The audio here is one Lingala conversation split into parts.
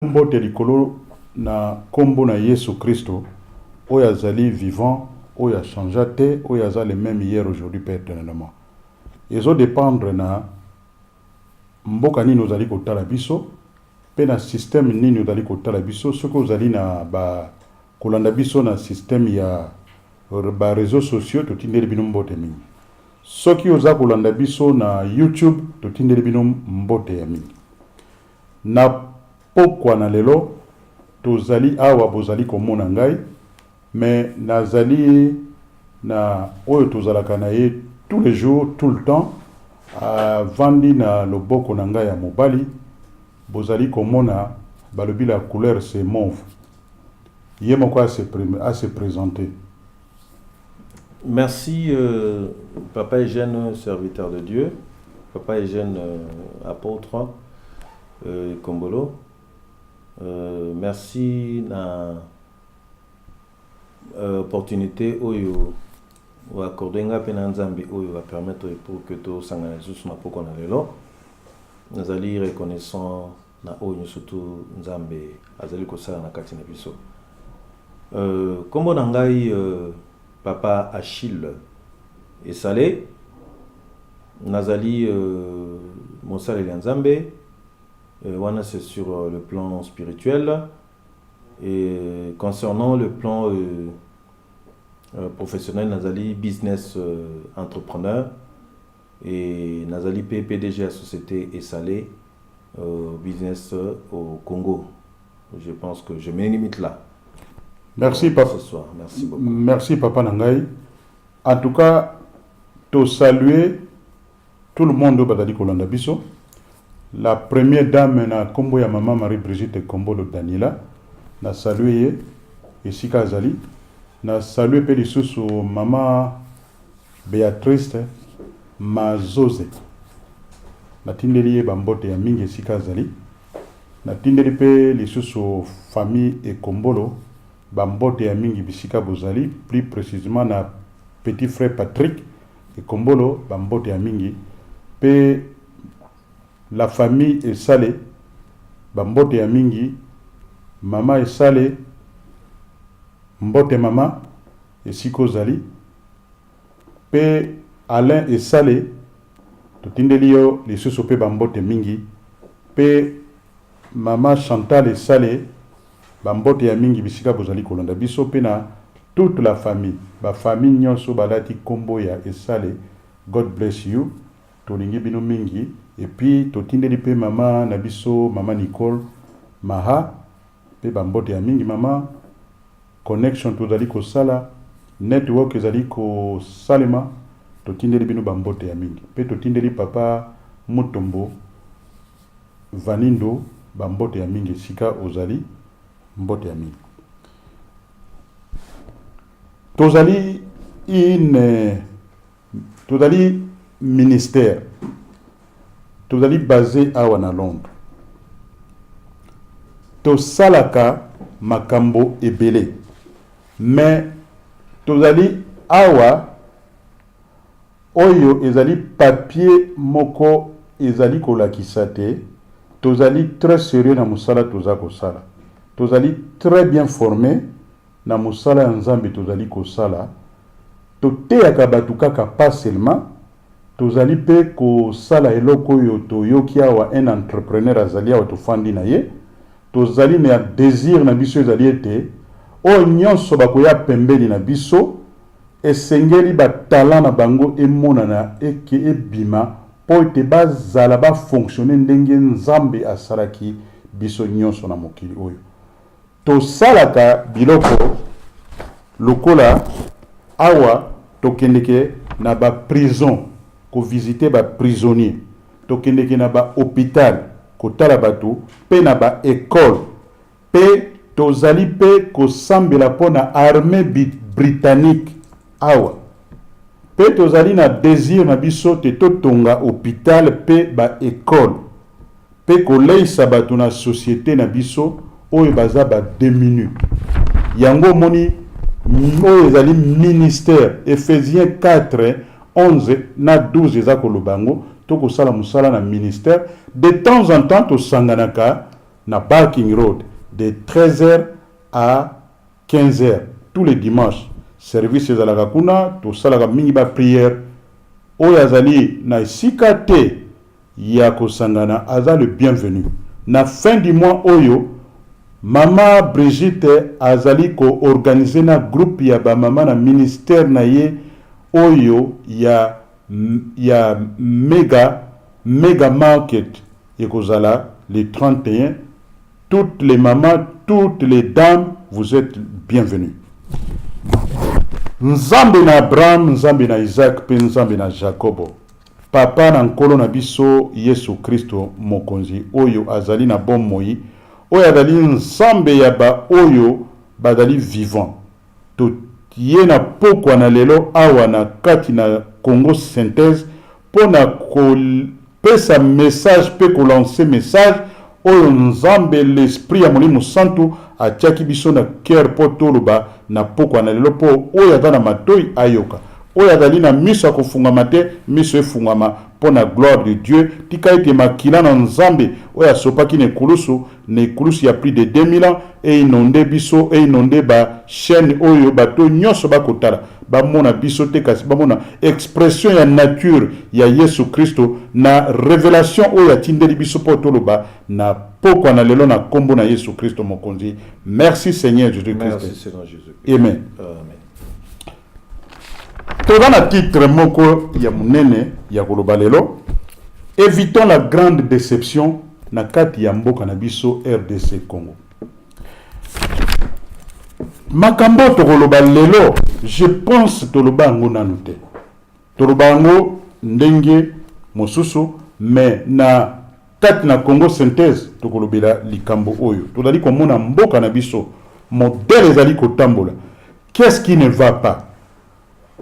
Mbote likolo na kombo na Yesu Christo, oyo azali vivant, oyo a changé te, oyo aza le même hier, aujourd'hui, peut éternellement. Ezo dépendre na mboka nini ozali kotala biso, pe na système nini ozali kotala biso, soki ozali na ba kolanda biso na système ya ba réseaux sociaux, totindeli bino mbote mingi. Soki oza kolanda biso na YouTube, totindeli bino mbote ya mingi. Na pokwa na lelo tozali awa bozali komona ngai, mais nazali na oyo tozalaka na ye tous les jours, tout le temps, vandi na loboko na ngai ya mobali, bozali komona balobi la couleur c'est mauve. Ye moko à se présenter. Merci Papa Eugène, serviteur de Dieu, Papa Eugène, apôtre Kombolo. Merci na opportunité oyo wa accordenga pe na nzambe oyo va permettre pour que to sangana juste na poko na lelo nazali reconnaissant na oyo surtout nzambe azali ko sala na kati na biso kombo na ngai Papa Achille Esalé nazali mosala ya nzambe. Voilà, c'est sur le plan spirituel. Et concernant le plan professionnel, Nazali business entrepreneur et Nazali PDG à société Esalé business au Congo. Je pense que je me limite là. Merci Papa. Ce soir. Merci beaucoup. Merci Papa Nangai. En tout cas, te saluer tout le monde au Badali Kolanda Biso. La première dame na kombo ya maman Marie-Brigitte Kombolo Daniela na salué Esika Azali na salué pe lisusu maman Béatrice Mazoze na tindeli ye bambote ya mingi Esika Azali na tindeli pe lisusu famille e Kombolo bambote ya mingi bisika bozali, plus précisément na petit frère Patrick e Kombolo bambote ya mingi pe la famille est salée, bambote ya mingi, maman est salée, mbote maman, et siko zali, pe Alain est salé, totindeli yo, les sous pe bambote mingi, pe maman Chantal est salée, bambote ya mingi bisika bozali kolanda biso pe na toute la famille, ba famille nyonso balati kombo ya est salé, God bless you, tolingi bino mingi. Et puis, totindeli pe maman Nabiso, maman Nicole, Maha, pe bambote ya mingi maman, connection tozali ko sala, network ezali ko salema, totindeli bino bambote ya mingi. Pe totindeli papa Mutombo, Vanindo, bambote ya mingi, sika ozali, mbote ya mingi. Tozali ministère. Tout allez basé à Londres. To salaka makambo ebele. Mais tout allez awa oyo ezali papier moko ezali kolakisate. Tout allez très sérieux na musala toza kosala. Tout allez très bien formé na musala nzambe tozali kosala. To te akabatuka ka pas seulement tozali pe ko sala eloko yo to yoki awa un entrepreneur azali awa tofandi na ye tozali na désir na biso ezali ete o nyonso bakoya pembeli na biso esengeli ba talent na bango emonana eke ebima po ete bazala ba fonctionner ndenge nzambe asalaki biso nyonso na mokili oyo tosalaka biloko lokola awa tokendeke na ba prison ko visiter ba prisonnier to kendeke na ba hôpital ko tala bato pe na ba école pe tozali pe ko sambela pona armée britannique awa pe tozali na désir na biso te totonga hôpital pe ba école pe ko leisa bato na société na biso oyo baza ba diminu yango moni oyo ezali ministère Ephésiens 4 11 na 12 ezako lubango toko sala musala na ministère de temps en temps to sanganaka na Barking Road de 13h à 15h tous les dimanches. Service za la kuna to sala mingi ba prière oyo azali na esika te ya kosangana aza le bienvenu. Na fin du mois oyo Mama Brigitte azali ko organiser na groupe ya ba mama na ministère na ye oyo ya mega market ekozala le 31. Toutes les mamans, toutes les dames, vous êtes bienvenus. Nzambe na Abraham, Nzambe na Isaac, pe Nzambe na Jacobo. Papa na nkolo na biso Yesu Kristo mokonzi oyo azali na bomoi, oyo azali Nzambe ya ba oyo badali vivant. To ye na pokwa na lelo awa na kati na Congo synthèse pona ko pesa message pe ko lancer message oyo Nzambe l'esprit ya Molimo Santu atiaki biso na cœur po toloba na pokwa na lelo po oyo aza na matoi ayoka oyo azali na miso ya kofungama te miso efungama mpo na gloire de Dieu tika ete makila na Nzambe oyo asopaki na ekulusu ya plus de 2000 ans e inonde biso e inonde ba chaîne oyo bato nyonso bakotala bamona biso te kasi bamona expression ya nature ya Yesu Kristo na révélation oyo atindeli biso po toloba na pokwa na lelo na kombo na Yesu Kristo mokonzi. Merci Seigneur Jésus Christ. Merci Seigneur Jésus Christ. Amen. Amen. Toza na titre moko ya munene ya koloba lelo, évitons la grande déception na kati ya mboka na biso RDC Congo. Makambo tokoloba lelo, je pense toloba ngo nanu te. Toloba ngo ndenge mosusu, mais na kati na Congo synthèse tokolobela likambo oyo. Tozali komona mboka na biso modèle ezali kotambola. Qu'est-ce qui ne va pas?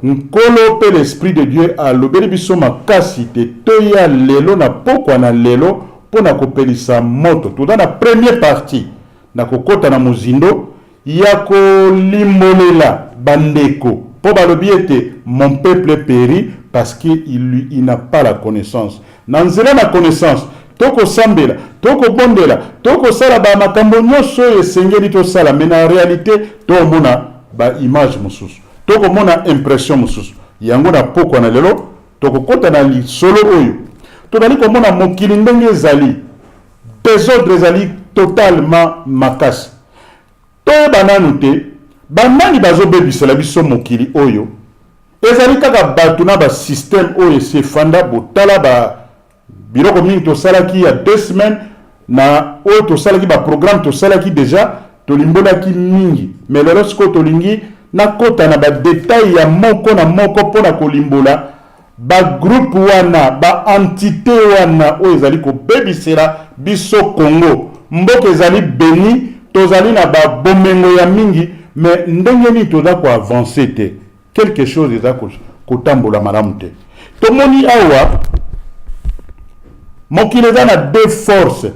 Nkolo pe l'esprit de Dieu a lobeli biso makasi te toya lelo na pokwa na lelo pona kopelisa moto. Toza na première partie na kokota na muzindo ya kolimbolela bandeko po balobi ete mon peuple périt parce qu'il n'a pas la connaissance. Na nzela na connaissance toko sambela toko bondela toko sala ba makambo nyonso esengeli to sala mais na réalité to mona ba image mosusu toko mona impression mosusu yango na pokwa na lelo toko kota na li solo oyo tozali komona mokili ndenge ezali désordre ezali totalement makasi toyeba nanu te banani bazobebisela biso mokili oyo ezali kaka bato na basystème oyo esefanda botala biloko mingi tosalaki ya 2 semaines na oyo tosalaki baprogramme tosalaki déjà tolimbolaki mingi mais lelo sikoyo tolingi nakota na badetail ya moko na moko mpona kolimbola bagroupe wana baentité wana oyo ezali kobebisela biso Congo. Mboka ezali beni tozali na babomengo ya mingi mais ndenge nini toza koavance te quelque chose eza kotambola malamu te. Tomoni awa mokili eza na deux forces.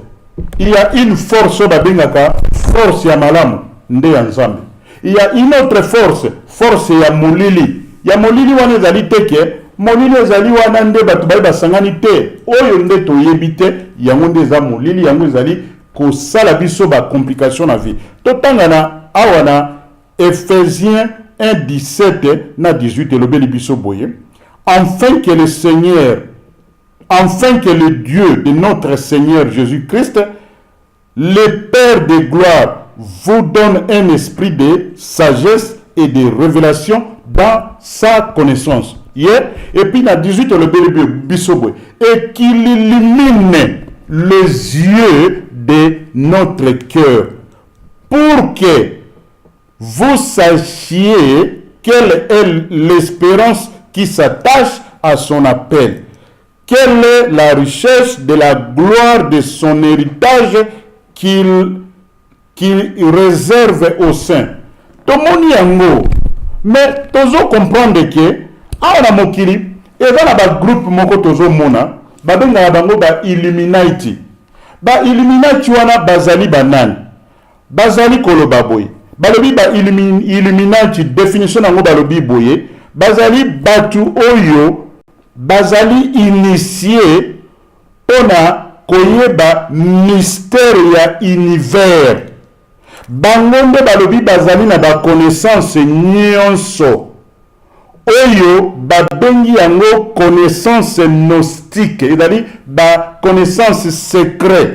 Il y a une force babengaka force ya malamu nde ya Nzambe. Il y a une autre force, force ya molili. Ya molili wana ezali teke, molili ezali wana nde batu bayi basangani te. Oyo nde toyebi te, yango nde eza molili, yango ezali kosala biso ba complication na vie. Totanga na awa na Ephésiens 1:17 na 18 elobeli biso boye. Afin que le Dieu de notre Seigneur Jésus-Christ, le Père de gloire, vous donne un esprit de sagesse et de révélation dans sa connaissance. Yeah? Et puis, dans 18, le bisobwe. Et qu'il illumine les yeux de notre cœur pour que vous sachiez quelle est l'espérance qui s'attache à son appel. Quelle est la richesse de la gloire de son héritage qu'il réserve aux saints. Tomoni yango. Mais tozo comprendre que awa na mokili eza na ba groupe moko tozo mona babenga bango ba Illuminati. Ba Illuminati wana bazali banani. Bazali koloba boye. Balobi ba Illuminati définition nango balobi boye. Bazali batu oyo bazali initié pona koyeba mystère ya univers. Bango nde balobi bazali na ba connaissance nyonso oyo babengi yango connaissance gnostique, ezali ba connaissance secret.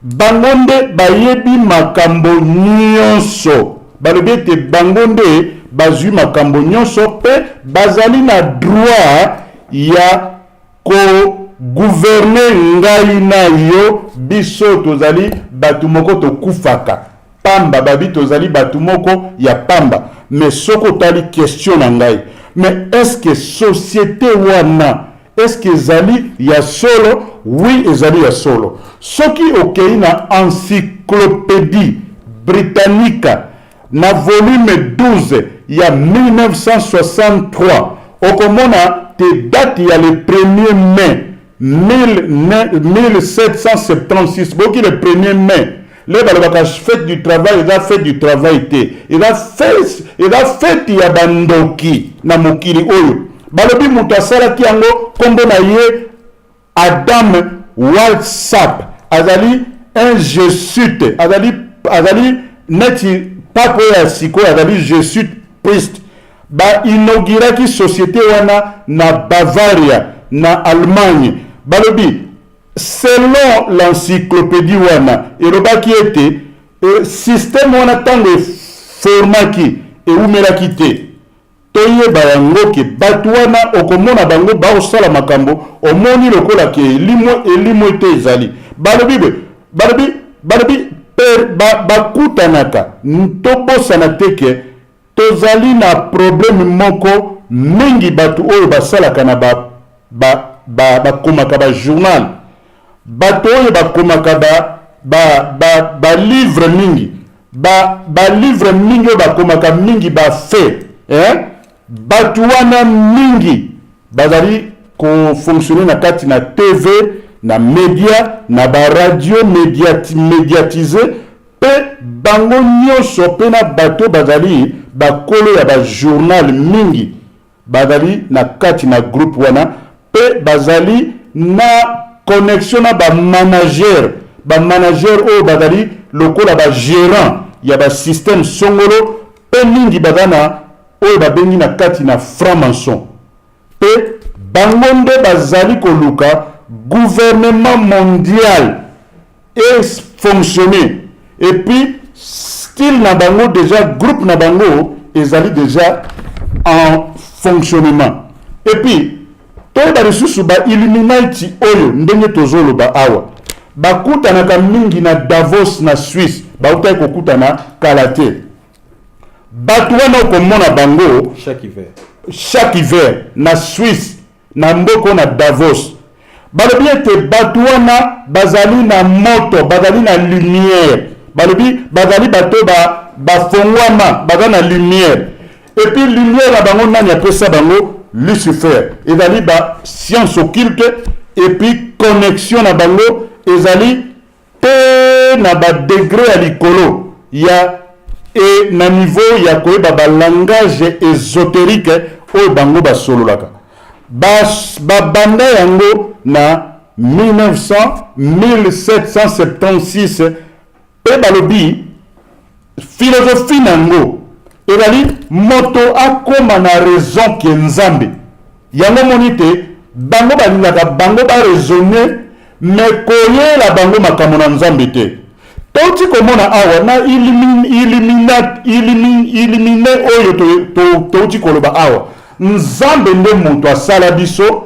Bango nde bayebi makambo nyonso, balobi ete bango nde bazwi makambo nyonso pe bazali na droit ya ko gouverner ngai na yo. Biso tozali batu moko tokufaka pamba, babi tozali batu moko ya pamba. Mais soko tali question na ngai, mais est-ce que société wana, est-ce que ezali ya solo? Oui, ezali ya solo. Soki okei na encyclopédie britannique na volume 12 ya 1963, okomona te date ya le 1er mai 1776. Boki le 1er mai le balobaka fête du travail, eza fête du travail te, eza fête ya bandoki na mokili oyo. Balobi mutu asalaki yango kombo na ye Adam Walsap, azali un jésuite, azali neti pape ya siko, azali jésuite priest. Ba inauguraki société wana na Bavaria na Allemagne. Balobi selon l'encyclopédie wana elobaki ete système wana tango formaki eumelaki te. Toyeba yango ke batu wana okomona bango baosala makambo omoni lokola ke elimo ete ezali. Balobi bakutanaka ntobosana teke tozali na problème moko mingi. Batu oyo basalaka na bakomaka ba journal, bato oyo bakomaka ba livre mingi, ba livre mingi oyo bakomaka mingi ba fait, batu wana mingi bazali ko fonctionner na kati na TV, na media, na ba radio médiatisé pe bango nyonso pe na bato bazali bakolo ya ba journal mingi bazali na kati na groupe wana pe bazali na connexion na ba manager oyo bazali lokola ba gérant ya ba système songolo pe mingi bazana oyo babengi na kati na franc-maçon pe bango nde bazali koluka gouvernement mondial et fonctionner. Et puis style na bango déjà, groupe na bango ezali déjà en fonctionnement. Et puis toyeba lisusu ba Illuminati oyo ndenge tozoloba awa bakutanaka mingi na Davos na Suisse, bautaki kokutana kala te. Batu wana okomona bango chaque hiver na Suisse na mboko na Davos. Balobi ete batu wana bazali na moto, bazali na lumière. Balobi bazali bato bafongwama baza na lumière. Et puis lumière na bango nani apesa bango? Lucifer. Ezali ba science occulte et puis connexion na bango ezali te na ba degré ya likolo ya et na niveau ya koyeba ba langage ésotérique oyo bango basololaka. Banda yango na 1776 pe balobi philosophie nango ezali moto akoma na raison ke nzambe yango monite bango balingaka bango baraisonner mais koyela bango makambo na nzambe te. Toti komona awa na illuminé oyo toti koloba awa nzambe nde moto asala biso,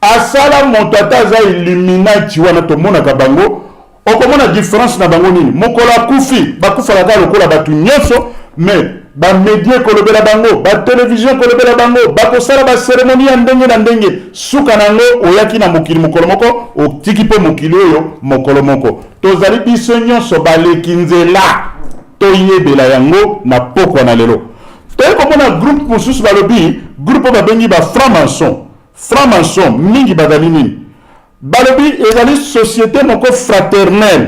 asala moto ata aza Illuminati wana tomonaka bango. Okomona différence na bango nini? Mokolo akufi bakufaka lokola batu nyonso, mais ba média kolobela bango, ba télévision kolobela bango, bakosala ba cérémonie ya ndenge na ndenge. Suka nango oyaki na mokili mokolo moko, otiki pe mokili oyo mokolo moko. Tozali biso nyonso baleki nzela toyebela yango na pokwa na lelo. Toye komona groupe mosusu balobi, groupe babengi ba franc-maçon mingi bazali nini? Balobi ezali société moko fraternelle,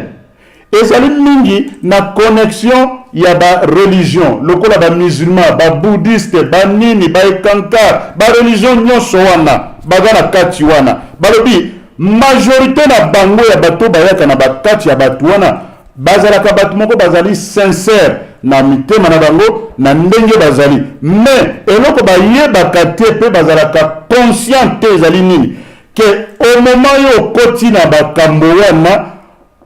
ezali mingi na connexion ya ba religion lokola ba musulman, ba bouddhiste, ba nini, ba ekankar, ba religion nyonso wana baza na kati wana. Balobi majorité na bango ya bato bayaka na bakati ya bato wana bazalaka bato moko bazali sincère na mitema na bango na ndenge bazali, mais eloko bayebaka te mpe bazalaka conscient te ezali nini ke au moment yo okoti na bakambo wana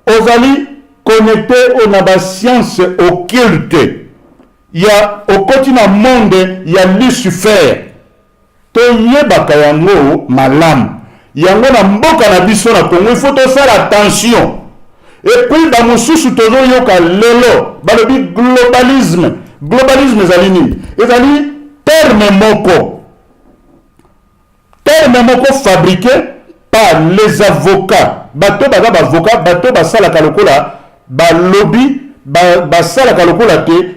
ozali connecté na bascience occulte ya okoti na monde ya Lucifer toyebaka yango malamu yango na mboka na biso na Congo il faut tosala attention. Et puis ba mosusu tozoyoka lelo balobi globalisme ezali nini ezali terme moko fabriqué par les avocats bato baza bavocat bato basalaka lokola balobi basalaka lokola te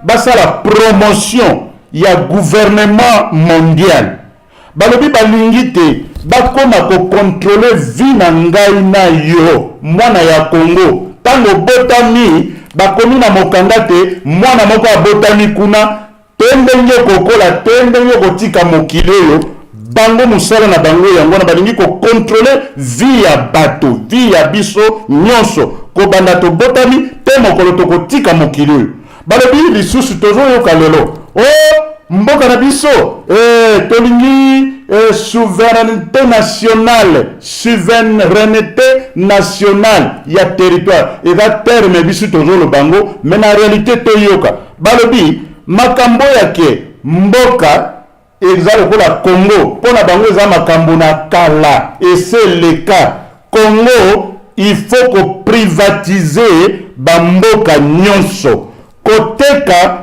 basala promotion ya gouvernement mondial balobi balingi te bakoma kokontrole vie na ngai na yo mwana ya Congo tango botami bakomi na mokanda te mwana moko abotami kuna tendenge kokola tendenge kotika mokili oyo bango musala na bango yango na balingi kokontrole vie ya bato vie ya biso nyonso kobanda tobotami te mokolo tokotika mokili oyo balobi lisusu tozoyoka lelo mboka na biso tolingi souveraineté nationale ya territoire eza terme biso tozolo bango mais na réalité toyoka balobi makambo yake mboka eza lokola Congo pona bango eza makambo na kala eseleka Congo il faut ko privatiser bamboka nyonso koteka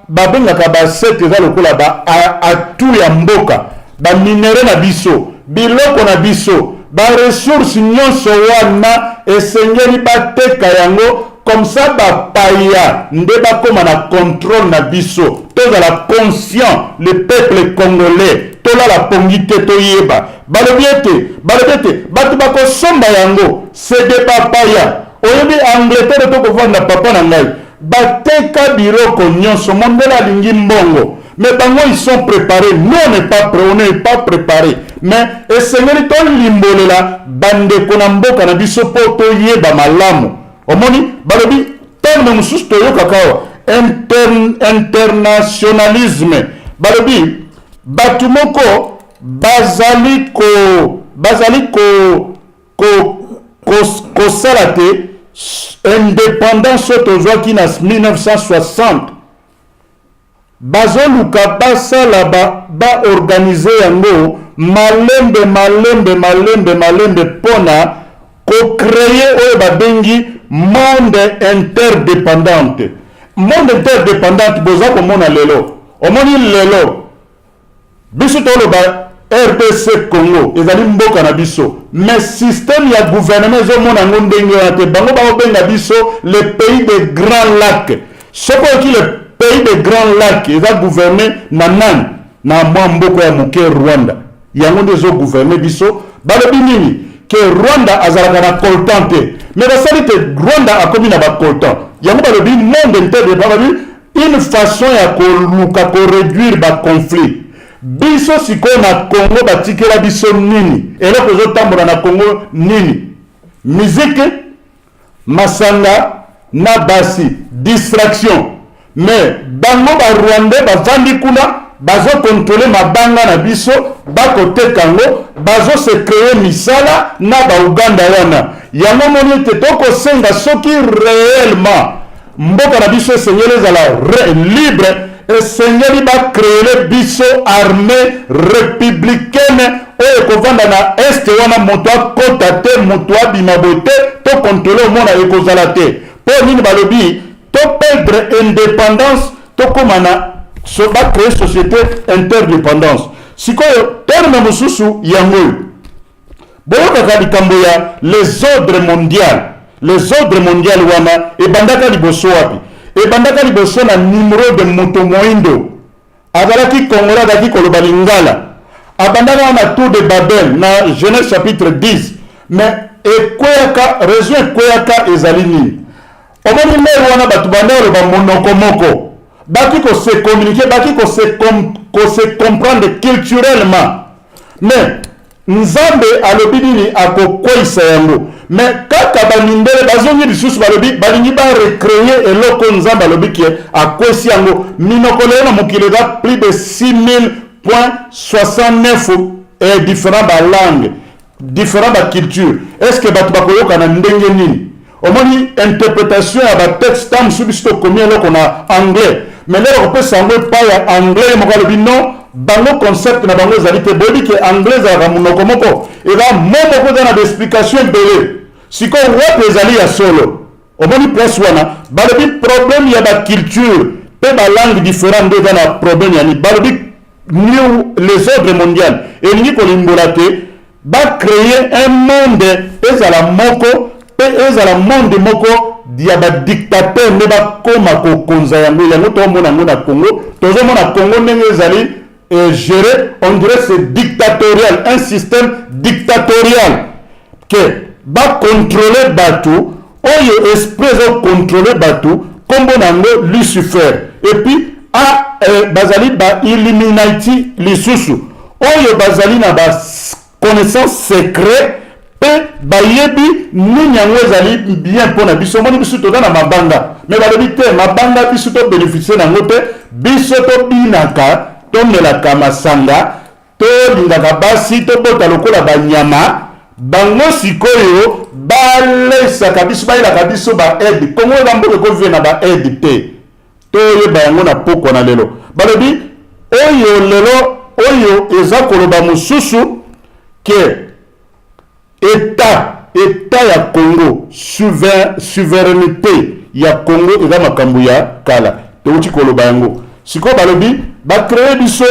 babengaka basete eza lokola atu ya mboka baminere na biso biloko na biso baresource nyonso wana esengeli bateka yango comme ça bapaya nde bakoma na contrôle na biso tozala conscient le peuple congolais tolala pongi te toyeba balobi ete bato bakosomba yango c'est de bapaya oyebi Angleterre tokovanda papa na ngai bateka biloko nyonso mondela alingi mbongo mais bango ils sont préparés nous on n'est pas préparés mais esengeli tolimbolela bandeko na mboka na biso po toyeba malamu omoni balobi terme mosusu toyokaka awa internationalisme balobi bato moko bazali kosala te indépendance tozwaki na 1960 bazoluka basala baorganize yango malembe pona kocreye oyo babengi monde interdépendante boza komona lelo omoni lelo biso toloba RDC Congo ezali mboka na biso mais système ya gouvernement ezomona yango ndenge wana te bango baobenga biso le pays des grands lacs soko yoki le pays des grands lacs eza gouverné na nani na mwa mboko ya moke Rwanda yango nde ezogouverné biso balobi nini ke Rwanda azalaka na coltan te mais basali te Rwanda akomi na bacoltan yango balobi monde interdépendant une façon ya koluka koréduire baconflit biso sikoyo na Congo batikela biso nini eloko ezotambola na Congo nini musique masanga na basi distraction mais bango barwandais bavandi kuna bazokontrole mabanga na biso bakoteka ngo bazose créer misala na bauganda wana yango moni ete tokosenga soki réellement mboka na biso esengeli ezala libre esengeli bacréele biso armée républicaine oyo ekovanda na este wana moto akota te moto abima boye te tokontrole omona ekozala te mpo nini balobi toperdre indépendance tokóma na bacréer société interdépendance sikoyo terme mosusu yango oyo boyokaka likambo ya les ordres mondial wana ebandaka liboso wapi ebandaka liboso na numéro de moto moindo azalaki congolais azalaki koloba lingala abandaka na tour de Babel na Genèse chapitre 10 mais ekweyaka raison ekweyaka ezali nini omoni lelo wana bato banda oloba monoko moko baki kose communiquer baki kose comprendre culturellement mais nzambe alobi nini akokweyisa yango mais kaka bamindele bazongi lisusu balobi balingi barecréer eloko nzambe alobi ke akwesi yango minokolo na mokili eza plus de 6000.69 différents balangue différents baculture est ce que bato bakoyoka na ndenge nini omoni interprétation ya batexte ta mosusu biso tokomi eloko na anglais mais lelo kopesa yango epai ya anglais moko alobi non bango concept na bango ezali te boyebi ke anglais ezalaka monoko moko eza mo moko eza na baexplication ebele sikoyo wapi ezali ya solo omoni place wana balobi problème ya baculture mpe balangue différent nde eza na problème yani balobi new les ordres mondial elingi kolimbola te bacréer un monde ezala moko mpe ezala monde moko ya badictateur nde bakóma kokonza yango yango tomona yango na Congo tozomona Congo ndenge ezali géré on dirait c'est dictatorial un système dictatorial que bacontrôler bato oyo esprit ezocontrôler bato kombo nango Lucifer et puis bazali ba-Illuminati lisusu oyo bazali na ba-connaissance secret mpe bayebi nini yango ezali bien mpona biso omoni biso toza na mabanga me balobi te mabanga biso tobénéficie nango te biso tobinaka tomelaka masanga tolingaka basi tobota lokola banyama bango sikoyo balesaka biso bayelaka biso baede kongo eza mboka ekovie na baede te toyeba yango na pokwa na lelo balobi oyo lelo oyo eza koloba mosusu ke état ya Congo souveraineté ya Congo eza makambo ya kala teuti koloba yango sikoyo balobi bacréer biso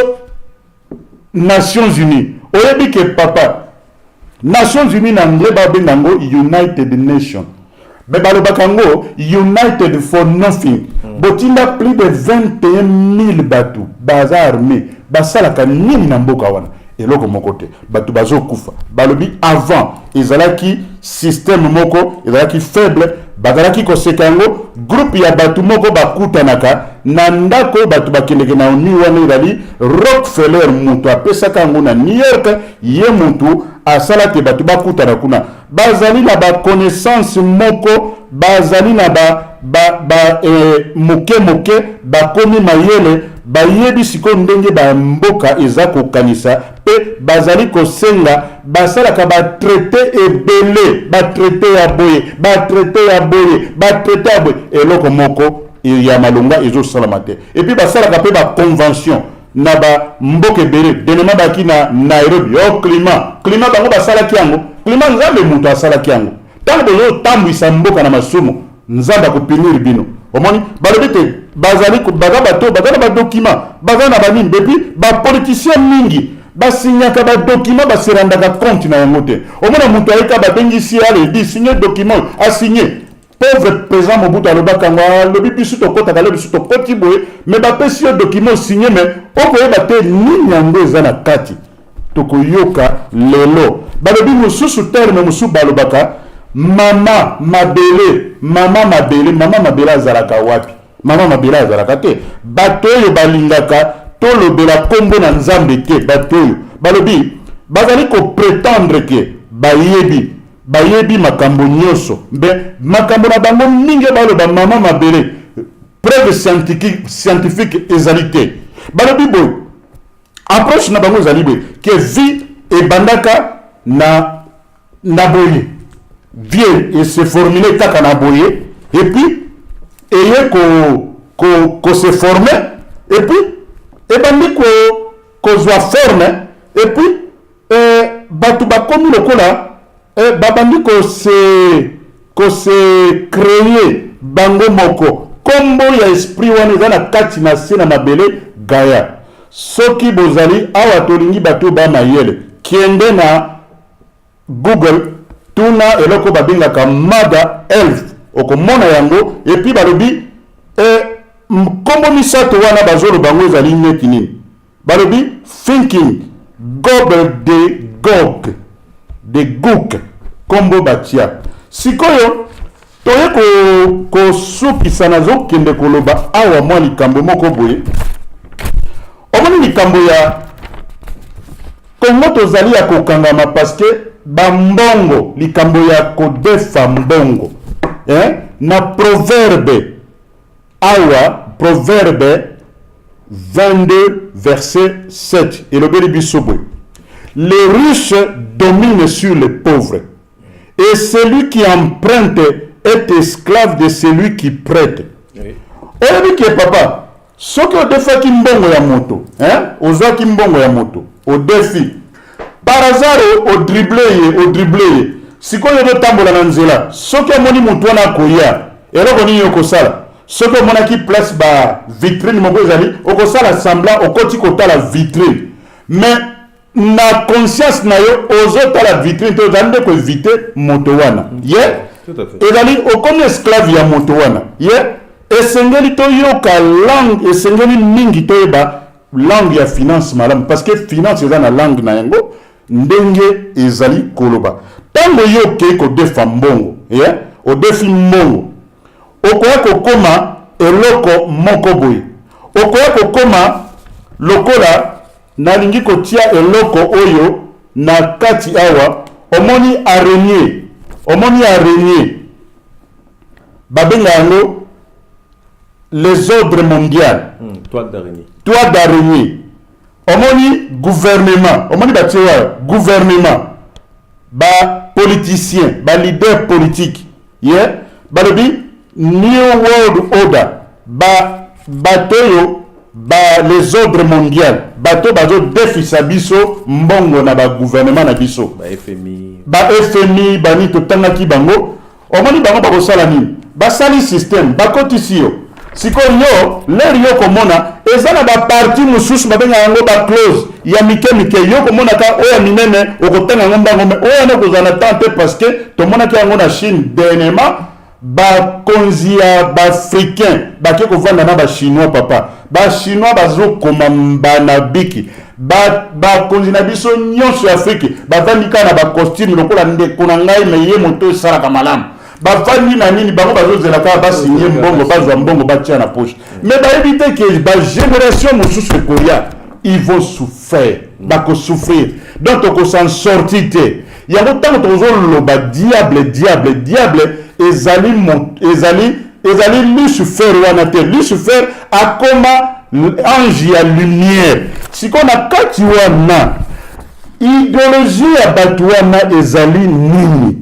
Nations Unies oyebi ke papa Nations Unies na anglais babenga yango United Nations mais balobaka yango United for nothing botinda plus de 21 000 bato baza armé basalaka nini na mboka wana eloko moko te bato bazokufa balobi avant ezalaki système moko ezalaki faible bazalaki koseka yango groupe ya bato moko bakutanaka na ndako bato bakendeke na oni wana ezali Rockefeller mutu apesaka yango na New York ye mutu asala te bato bakutana kuna bazali na baconnaissance moko bazali na moke bakomi mayele bayebi sikoyo ndenge bamboka eza kokanisa mpe bazali kosenga basalaka batraité ebele batraité ya boye eloko moko ya malonga ezosalama te epuis basalaka mpe baconvention na bamboka ebele denema baki na Nairobi climat bango basalaki yango climat nzambe mutu asalaki yango ntango bozotambwisa mboka na masumu nzambe akopinir bino omoni balobi te bazali baza bato baza na badokima baza na banini epuis bapoliticien mingi basinyaka badokima baserandaka compte na yango te omona mutu ayeka babengisi aledi signe document asigné pauvre président Mobutu alobaka ngo alobi biso tokotaka le biso tokoti boye mais bapesi yo document signé mais okoyeba te nini yango eza na kati tokoyoka lelo balobi mosusu terme mosusu balobaka mama mabele azalaka wapi mama mabele azalaka te bato oyo balingaka tolobela kombo na nzambe te bato oyo balobi bazali koprétendre ke bayebi makambo nyonso mbe makambo na bango mingi baloba mama mabele preuve scientifique ezali te balobi boye approche na bango ezali boye ke vie ebandaka na boye vie ese formule kaka na boye et puis eye ko se former et puis ebandi kozwa forme et puis bato bakomi lokola babandi kose créer bango moko kombo ya esprit wana eza na kati na se na mabele gaya soki bozali awa tolingi bato bamayele kiende na Google tuna eloko babengaka mada elf okomona yango epi balobi kombo misato wana bazoloba bango ezali neti nini balobi thinking gobble de gook kombo batia sikoyo toye kosukisa nazokende koloba awa mwa likambo moko boye omoni likambo ya Congo tozali ya kokangama parce que bambongo likambo ya kodefa mbongo na proverbe awa proverbe 22 verset 7 et le bélibisobo. Les riches dominent sur les pauvres et celui qui emprunte est esclave de celui qui prête. Oyebi ke papa soki odefaki mbongo ya moto ozwaki mbongo ya moto odefi par hasard odrible ye sikoyo ozotambola na nzela soki amoni motu wana akoya eloko nini okosala soki omonaki place ba vitrine moko ezali okosala semblant okoti kotala vitrine mais na conscience na yo ozotala vitrine to ozali nde koevite moto wana ye ezali okomi esclave ya moto wana ye esengeli toyoka langue esengeli mingi toyeba langue ya finance malamu parce que finance eza na langue na yango ndenge ezali koloba tango yo okei kodefa mbongo odefi mbongo okoya kokoma eloko moko boye okoya kokoma lokola nalingi kotia eloko oyo na kati awa omoni araignée babenga yango les ordres mondiaux toile d'araignée omoni gouvernement omoni batie wa gouvernement ba politicien ba leader politique balobi new world order batoyo les ordres mondiaux bato bazo defisa biso mbongo na ba gouvernement na biso ba FMI bani totangaki bango omoni bango bakosala nini basali système bakotisi yo sikoyo leri yo komona eza na baparti mosusu babenga yango baclose ya mike yo komonaka oyo minene okotanga yango mbango me oyo ane kozala na temps te parce que tomonaki yango na Chine dernièrement bakonzi ya baafricain bake kovanda na bachinois papa bachinois bazokoma mbana biki bakonzi na biso nyonso ya afrike bavandi kaka na bacostume lokola ndeko na ngai me ye moto esalaka malamu bavandi na nini bango bazozela kaka basinye mbongo bazwa mbongo batia na poche mais bayebi te ke bagénération mosusu ekoya ils vont souffrir bakosouffrir donc tokosan sorti te yango ntango tozoloba diable ezali Lucifer wana te Lucifer akoma ange ya lumière sikoyo na kati wana idéologie ya bato wana ezali nini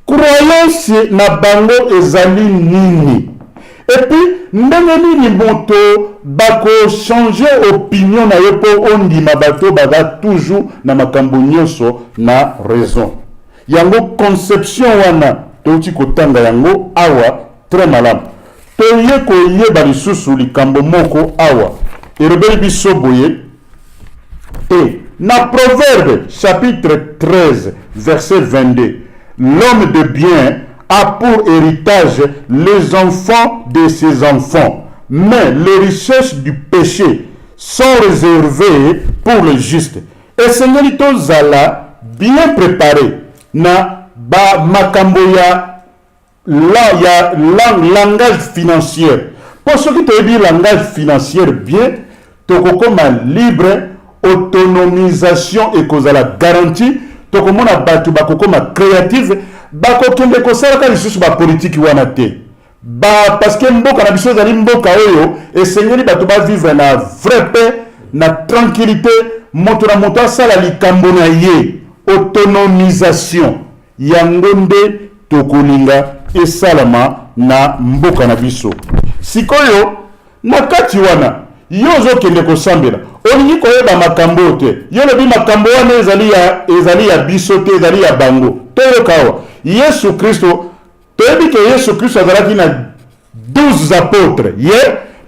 croyance na bango ezali nini et puis ndenge nini moto bako changer opinion na yo po ondima bato baza toujours na makambo nyonso na raison yango conception wana touti kotanga yango awa très malamu toye koyeba lisusu likambo moko awa erobeli biso boye te na Proverbe chapitre 13 verset 22 l'homme de bien a pour héritage les enfants de ses enfants mais les richesses du péché sont réservées pour le juste esengeli tozala bien préparé na ba makambo ya langage financier pour ceux qui toyebi langage financier bien tokokoma libre autonomisation ekozala garantie tokomona bato bakokoma créative bakokende kosalaka lisusu bapolitiki wana te parce que mboka na biso ezali mboka oyo esengeli bato bavivre na vrai paix na tranquillité moto na moto asala likambo na ye autonomisation yango nde tokolinga esalama na mboka na biso sikoyo na kati wana yo ozokende kosambela olingi koyeba makambo te yo lobi makambo wana ezali ya biso te ezali ya bango toyokawa Yesu Kristo toyebi ke Yesu Kristo azalaki na 12 apôtres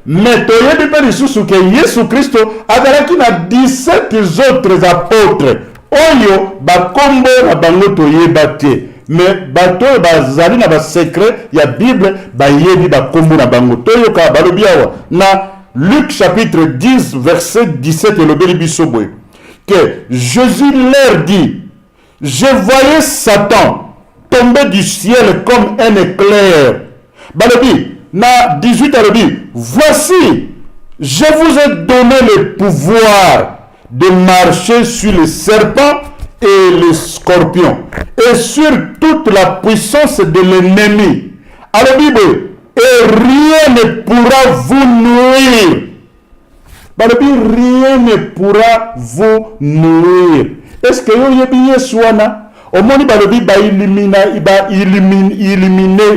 mais toyebi mpe lisusu ke Yesu Kristo azalaki na 17 autres apôtres oyo bakombo na bango toyeba te mais bato bazali na basekret ya Bible bayebi bakombo na bango toyoka balobi awa na Luc chapitre 10 verset 17 elobeli biso boye que Jésus leur dit je voyais Satan tomber du ciel comme un éclair balobi na 18 alobi voici je vous ai donné le pouvoir de marcher sur les serpents et les scorpions et sur toute la puissance de l'ennemi. À la Bible, et rien ne pourra vous nuire. Bah, rien ne pourra vous nuire. Est-ce que vous avez bien soina? Au moins, il va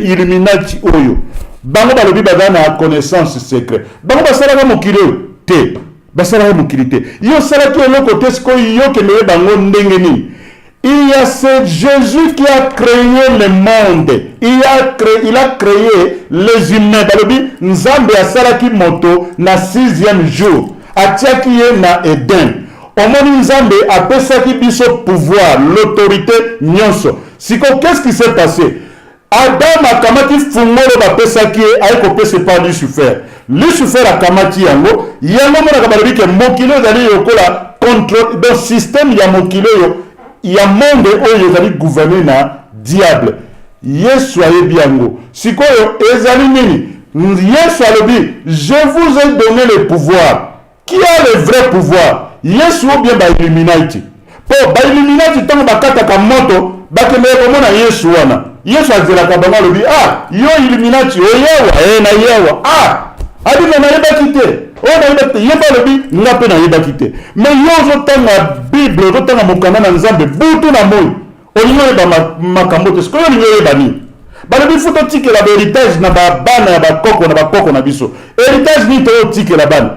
illuminati oyo. Bango balobi bazana connaissance secret. Bango basala mo kilo te. Basala mo kilité. Yo sala ki le côté ce yo ke me bango ndengeni. Il y a ce Jésus qui a créé le monde. Il a créé les humains. Balobi nzambe asala ki moto na 6e jour. Atiaki na Eden. Omoni nzambe apesaki biso pouvoir, l'autorité nyonso. Siko qu'est-ce qui s'est passé? Adam akamati fungolo bapesaki aiko pese par Lucifer. Lucifer akamati yango mona kabalobi ke mokilo ezali yokola contrôle dans système ya mokilo yo ya monde oyo ezali gouverner na diable. Yesu ayebi yango. Sikoyo ezali nini? Yesu alobi, je vous ai donné le pouvoir. Qui a le vrai pouvoir? Yesu ou bien ba Illuminati. Po ba Illuminati tango bakata ka moto bakembe komona Yesu wana. Yesu azelaka bango lobi yo Illuminati oyewa na yewa adi na yeba kite na yeba te yeba lobi ngape na yeba kite mais yo zo tanga Bible zo tanga mokanda na Nzambe butu na moi olingo yeba makambo te skoyo lingo yeba ni balobi futo tike la héritage na bana ya bakoko na biso héritage ni to tike la bana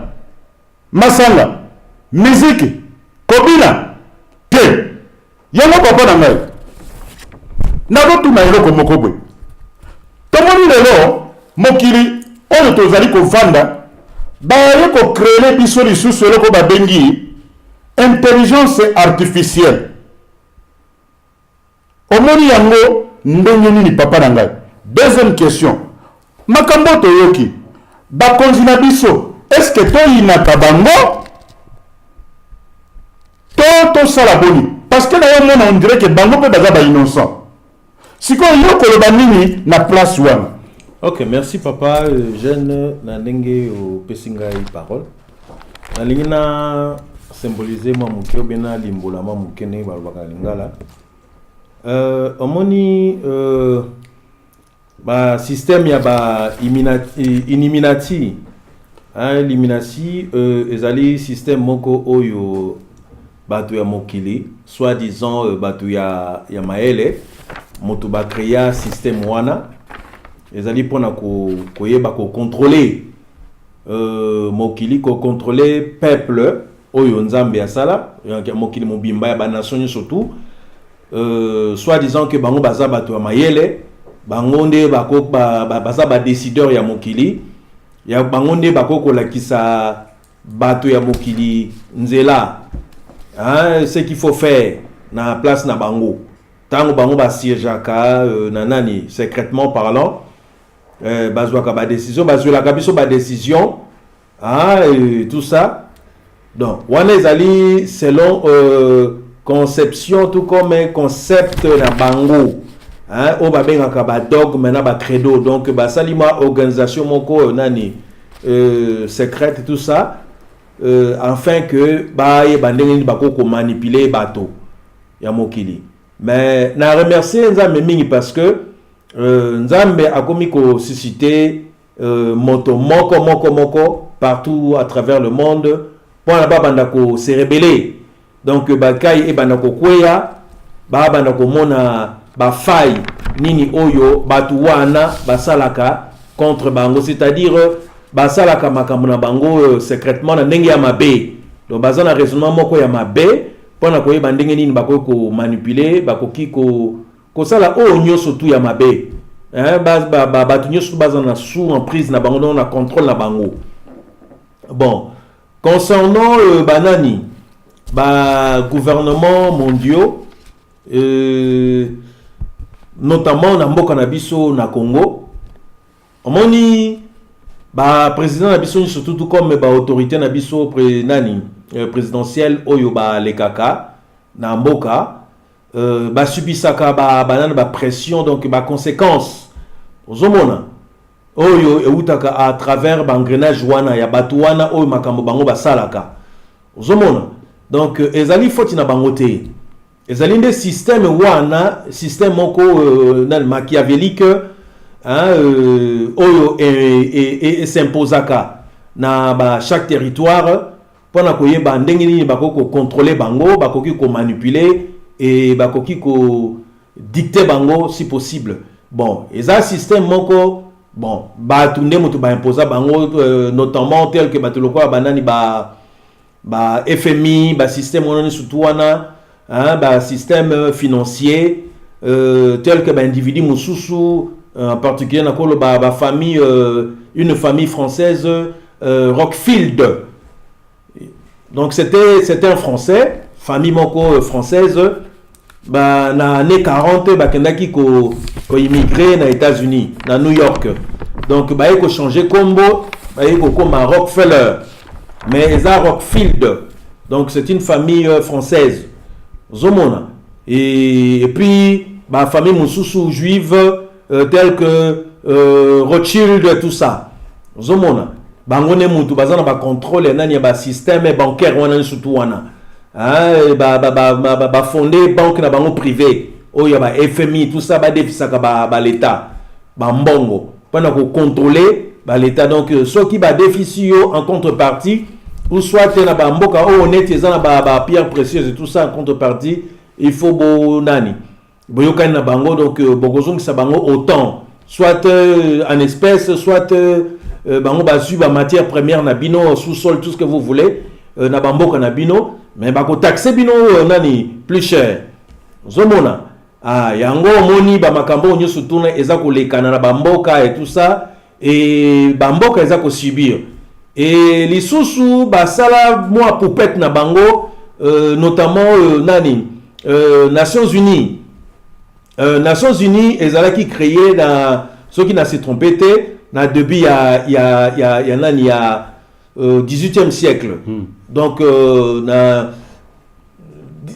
masanga musique kobina te yango papa na ngai nabotuma eloko moko boye tomoni lelo mokili oyo tozali kovanda baye kocréer biso lisusu eloko babengi intelligence artificielle. Omoni yango ndenge nini papa na ngai? Deuxième question, makambo toyoki bakonzi na biso est-ce que toyinaka bango tosala boni? Parce que na yo mona on dirait que bango mpe baza innocent. Siko yo koloba nini na place wana? Ok, merci papa. Jeune na ndenge o pesinga parole. Na lingi na symboliser moi muke ou bien na limbola moi muke ne balobaka lingala. Omoni ba système ya ba Illuminati. Illuminati ezali système moko oyo batu ya mokili, soi-disant batu ya maele. Moto ba créer système wana ezali pona koyeba ko contrôler mokili ko contrôler peuple oyo nzambe asala mokili mobimba ya ba nation surtout soi-disant que bango baza bato ya mayele bango nde baza ba décideur ya mokili ya bango nde bakoko lakisa bato ya mokili nzela ce qu'il faut faire na place na bango. Tango bango ba sièjaka nanani secrètement parlant bazwaka ba décision bazwelaka biso ba décision tout ça. Donc wana ezali selon conception tout comme un concept na bango o ba bengaka ba dogme na ba credo. Donc ba salima organisation moko nani secrète tout ça afin que ba ndenge bakoko manipuler bato ya mokili. Mais na remercier Nzambe mingi parce que Nzambe a commis ko susciter moto moko partout à travers le monde pour la banda ko se rebeller. Donc bakai e banda ko kweya banda ko mona ba faille nini oyo batu wana basalaka contre bango, c'est-à-dire basalaka makambo na bango secrètement na ndenge ya mabe. Donc bazana raisonnement moko ya mabe pona koyeba ndenge nini bakoko manipuler bakoki ko sala o nyoso tu ya mabe batu nyoso bazana sous emprise na bango na contrôle na bango. Bon, concernant banani gouvernements mondiaux notamment na mboka na biso na Congo omoni président na biso surtout tout comme autorité na biso présidentielle oyo les kaka na mboka subisaka banana pression donc conséquence ozomona oyo eutaka à travers engrenage wana ya batu wana oyo makambo bango basalaka ozomona. Donc ezali faut na bangote. Ezali des systèmes wana, système moko machiavélique hein oyo et s'imposaka na ba chaque territoire pour na koyeba ndenge nini bakoko contrôler bango, bakoki ko manipuler et bakoki ko dicter bango si possible. Bon, et ça système moko bon, ba tunde mutu ba imposer bango notamment tel que batuloko banani ba FMI, ba système on surtout wana hein, ba système financier tel que ba individu mususu en particulier na kolo ba famille une famille française Rockfield. Donc c'était un français, famille moko française ba na année 40 ba kendaki ko immigré na États-Unis, na New York. Donc ba ko changer combo, ba ko comme Rockefeller. Mais ça Rockfield. Donc c'est une famille française. Zomona. Et puis ba famille mususu juive telle que Rothschild tout ça. Zomona. Bangone mutu bazana ba contrôle nani ba système bancaire wana surtout wana. Ba fondé banque na bango privé. Oya ba FMI tout ça ba defisaka ba l'état. Ba mbongo. Pendant ko contrôler ba l'état donc ceux qui ba déficit en contrepartie ou soit na ba mboka o honnête ezana ba pierre précieuse et tout ça en contrepartie, il faut bo nani. Boyoka na bango donc bogozong sa bango autant soit en espèces soit bango basu ba matière première na bino sous-sol tout ce que vous voulez na bamboka na bino mais bako taxer bino nani plus cher zomona yango moni ba makambo nyoso tuna eza ko lekana na bamboka et tout ça et bamboka eza ko subir et lisusu ba sala moi poupette na bango notamment nani Nations Unies ezala qui créé dans ceux qui n'a se trompé na depuis il y a 18e siècle. Donc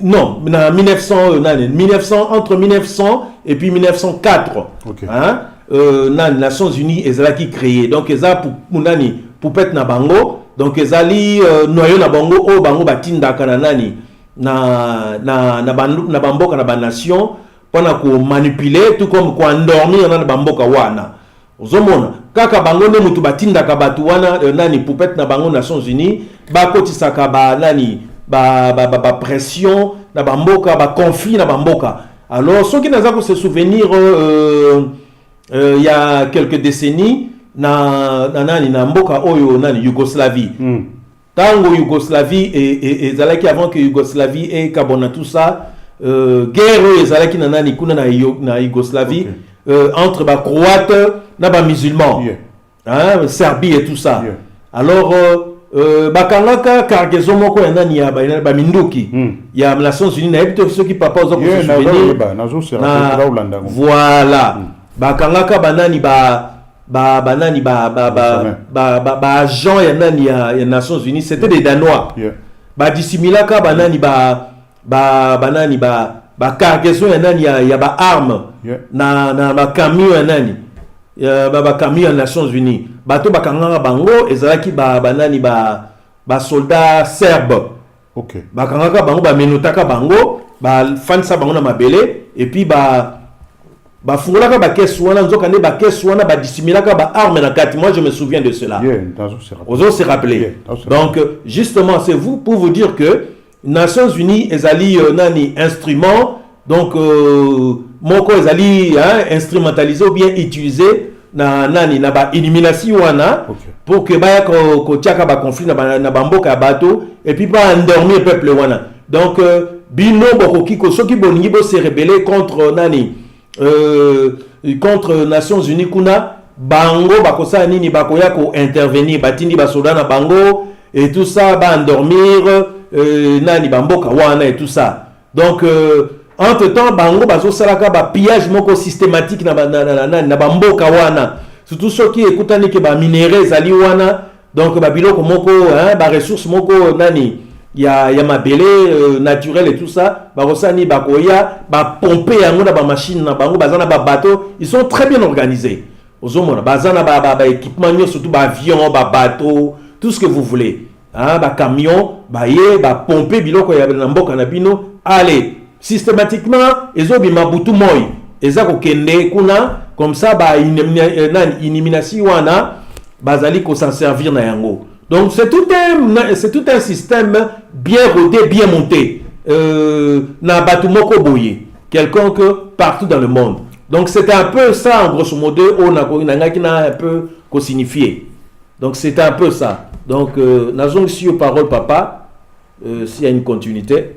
non, na 1900 entre 1900 et puis 1904. Okay. Hein? Nations Unies ezala qui créé. Donc ezala pour nani pour pet na bango. Donc ezali noyo na bango o bango batinda kana nani na bamboka na ba nation pendant ko manipuler tout comme ko endormir na bamboka wana. Ozomona kaka bango ne mutu batinda ka batu wana nani poupette na bango Nations Unies ba kotisaka ba nani ba pression na bamboka ba conflit na bamboka. Alors ceux qui n'ont pas se souvenir il y a quelques décennies na mboka oyo nani Yougoslavie. Tango Yougoslavie et zalaki avant que Yougoslavie et kabona tout ça guerre zalaki na nani kuna na Yougoslavie. Okay. Entre ba croates na ba musulmans, hein, Serbie et tout ça. Alors bakangaka cargaison moko ya nani ya ba minduki ya Nations Unies na ebito ceux qui papa ozo ko souvenir voilà bakangaka banani banani agent ya nani ya Nations Unies, c'était des Danois. Ba dissimilaka banani banani cargaison ya nani ya ba arme na ba camion ya nani ya ba camion ya Nations Unies bato bakangaka bango ezalaki banani ba soldats serbes. OK. Bakangaka bango ba menotaka bango ba fansa bango na mabele et puis ba fungolaka ba caisse wana nzokande ba caisse wana ba dissimilaka ba arme na kati. Moi je me souviens de cela. Ozo se rappeler. Donc justement c'est vous pour vous dire que Nations Unies ezali nani instrument donc moko ezali instrumentalisé ou bien utilisé na nani na ba élimination wana pour que ba ko tiaka ba conflit na bamboka bato et puis pas endormir peuple wana. Donc bino bokoki ko soki boningi bo se rebeller contre nani contre Nations Unies kuna bango bakosa nini bakoya ko intervenir batindi ba soldats na bango et tout ça ba endormir nani bamboka wana et tout ça. Donc entre temps bango bazo salaka ba pillage moko systématique na bamboka wana surtout ceux qui écoutani que ba minéraux zali wana donc ba biloko moko ba ressources moko nani ya mabele naturel et tout ça ba rosani ba koya ba pomper yango na ba machine na bango bazana ba bateau, ils sont très bien organisés. Ozomona bazana ba équipement surtout ba avion ba bateau tout ce que vous voulez. ba camion ba ye ba pomper biloko ya na mboka na bino allez systématiquement ezobima butu moi eza ko kende kuna comme ça ba iniminasi wana bazali ko s'en servir na yango. Donc c'est tout un système bien rodé, bien monté na batu moko boye quelconque partout dans le monde. Donc c'était un peu ça en grosso modo on a un peu ko signifié. Donc c'était un peu ça. Donc n'azong ici aux paroles papa s'il y a une continuité.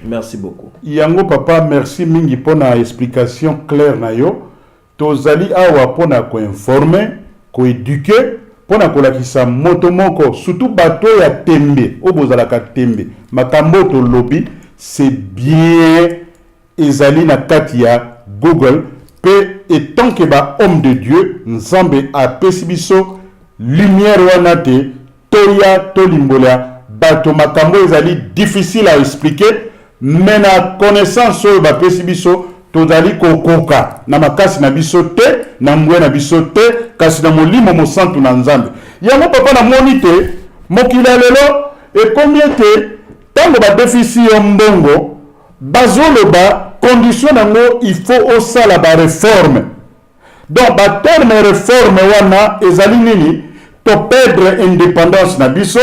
Merci beaucoup. Yango papa merci mingi pona explication claire na yo. Tozali awa pona ko informer, ko éduquer, pona ko lakisa moto moko surtout bato ya tembe, obozalaka tembe. Makambo to lobby c'est bien ezali na kati ya Google pe et tant que ba homme de Dieu nzambe a pesibiso lumière wana te toya tolimbola bato makambo ezali difficile à expliquer mais na connaissance oyo ba pesibiso tozali kokoka na makasi na biso te na mbwe na biso te kasi na molimo mosantu na nzambe yango papa na moni te mokila lelo ekomi ete tango ba defisi yo mbongo bazoloba condition nango il faut osala ba réforme donc ba terme réforme wana ezali nini to perdre indépendance na biso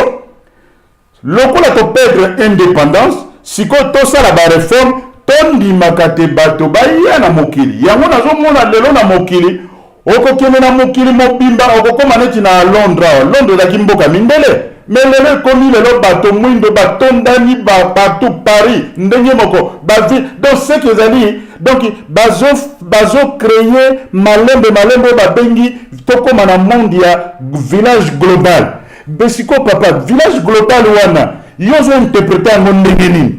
lokola to perdre indépendance siko tosala ba réforme tondimaka te bato baya na mokili yango nazomona lelo na mokili okokende na mokili mobimba okokoma neti na Londres ezaki mboka mindele mais lelo ekomi lelo bato mwindo batondani bato Paris ndenge moko bavi donc ce que ezali donc bazo créer malembe babengi tokoma na monde ya village global besiko papa village global wana yozo interpréter yango ndenge nini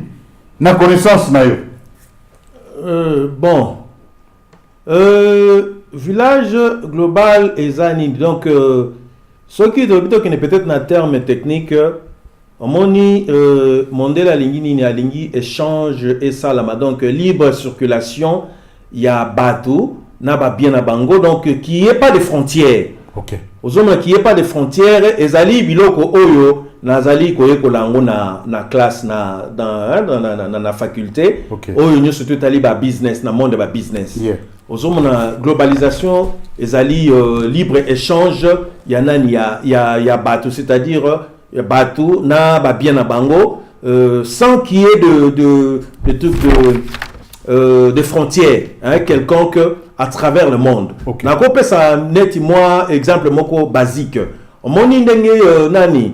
na connaissance na yo. Bon village global ezani donc ce qui est peut-être un terme technique, omoni mondela lingini ni alingi échange et salama donc libre circulation il y a bateau na ba bien na bango donc qui est pas de frontières. OK. Aux hommes qui est pas de frontières ezali biloko oyo nazali koyekolango na classe dans la faculté. Okay. Oyo nyo surtout tali ba business na monde ba business. Yeah. Aux hommes na globalisation ezali libre échange il y a bateau c'est-à-dire bateau na ba bien na bango sans qu'il y ait de frontières hein, quelconque à travers le monde. Okay. Na ko pesa neti moi exemple moko basique omoni ndenge nani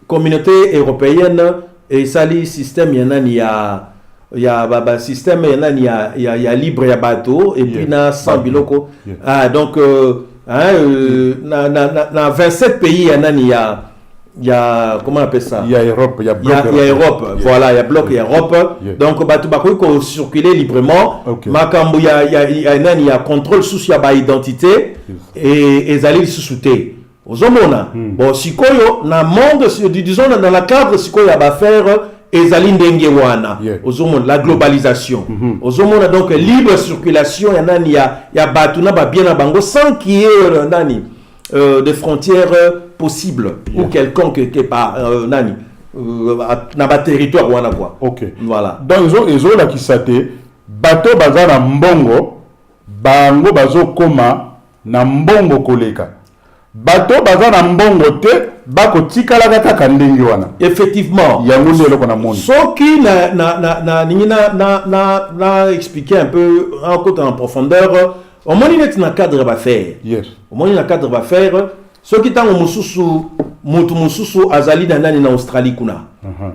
communauté européenne et sali système yanani ya baba système yanani ya libre ya bateau et puis na sans biloko donc na 27 pays yanani ya comment on appelle ça, il y a Europe, il y a bloc Europe, voilà, il y a bloc Europe. Donc bateau bakoy circuler librement. Makambo il y a contrôle sous ya ba identité et ezali sous-souté. Ozomona bon sikoyo na monde disons dans la cadre sikoyo ya ba faire ezali ndenge wana ozomona la globalisation ozomona donc libre circulation ya bato na ba bien na bango sans qu'il y ait nani de frontières possibles ou quelconque qui pas nani na ba territoire wana quoi. OK. Voilà. Donc ezo la kisate bato bazana mbongo bango bazokoma na mbongo koleka bato bazana mbongo te bako tikala kaka ndenge wana. Effectivement. Yango ndelo kona monde. Soki na expliquer un peu en côté en profondeur au moins il est dans cadre va faire. Yes. Au moins dans cadre va faire soki tango mususu mutu mususu azali na nani na Australie kuna.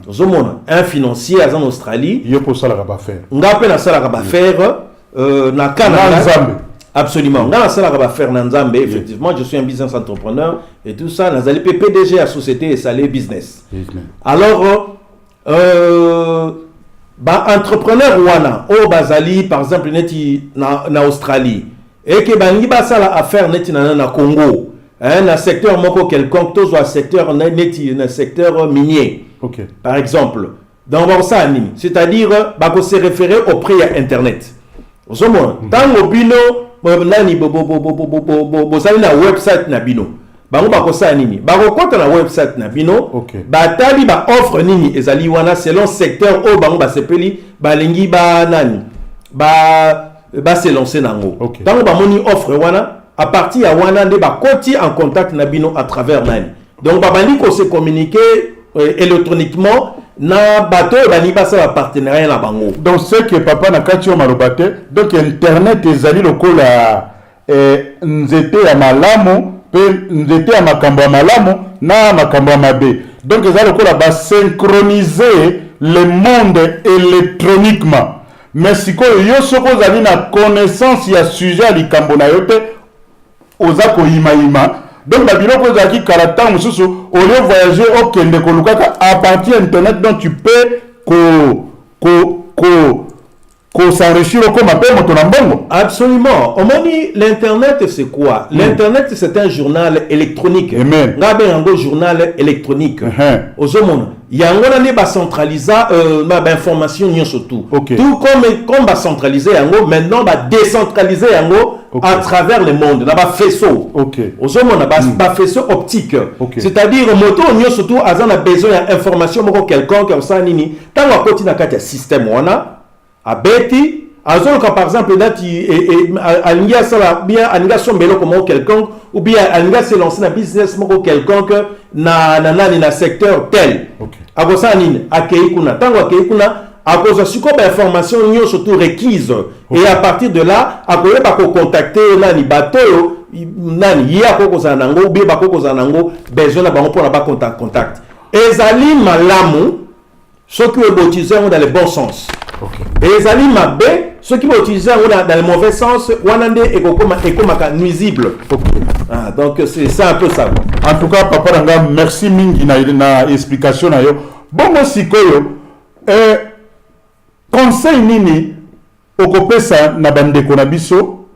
Ozomona un financier azan Australie. Yo pour ça la va faire. Ngape na sala va faire na Canada. Absolument. Dans la salle va faire Nanzambe, effectivement, je suis un business entrepreneur et tout ça. Nazali PDG à société et salé business. Alors, entrepreneur wana au Bazali, par exemple, neti na Australie et que bangi basala affaire neti na Congo, un secteur moko quelconque, tous un secteur neti un secteur minier. OK. Par exemple, dans Borsani, c'est-à-dire bako se référer au prix à internet. Ozomona, tango bino nani bozali na website na bino bango bakosa nini bakokota na website na bino batali ba offre nini ezali wana selon secteur o bango basepeli balingi ba nani ba se lancer nango tango bamoni offre wana à partir ya wana nde bakoti en contact na bino à travers nani donc babandi ko se communiquer électroniquement na bato bani basa partenariat na bango donc ce que papa na kati o malobate donc internet ezali lokola nzete ya malamu pe nzete ya makambo ya malamu na makambo ya mabe donc ezali lokola ba synchroniser le monde électroniquement mais sikoyo yo soko ozali na connaissance ya sujet ya likambo na yo te oza koyimayima donc babiloko ezalaki kala ntango mosusu au lieu voyager okende kolukaka à partir ya internet donc tu peux s'enrichir comme appelle moto na mbongo. Absolument. Omoni, l'internet c'est quoi? L'internet c'est un journal électronique. Amen. Ngabe yango journal électronique. Ozomona. Yango na ne ba centralisa ma information nyo surtout. Tout comme ba centraliser yango maintenant ba décentraliser yango à travers le monde. Na ba faisceau. Ozomona ba faisceau optique. C'est-à-dire moto nyo surtout azana besoin d'information moko quelconque comme ça nini. Tango akoti na kati ya système wana abeti azoloka par exemple dati alinga sala bien alinga sombelo comme quelconque ou bien alinga se lancer na business moko quelconque na secteur tel akosa nini akei kuna tango akei kuna akoza suko ba information nyo surtout requise et à partir de là akoye ba ko contacter nani bato nani ya ko za nango ou bien ba ko za nango besoin na bango pour na ba contact ezali malamu ceux qui vont utiliser dans le bon sens. Et les amis mabe, ceux qui vont utiliser dans le mauvais sens, wanande ekomaka nuisible. Donc c'est un peu ça. En tout cas, papa Ranga, merci mingi na explication na yo. Bongo sikoyo, conseil nini okopesa na bandeko na biso,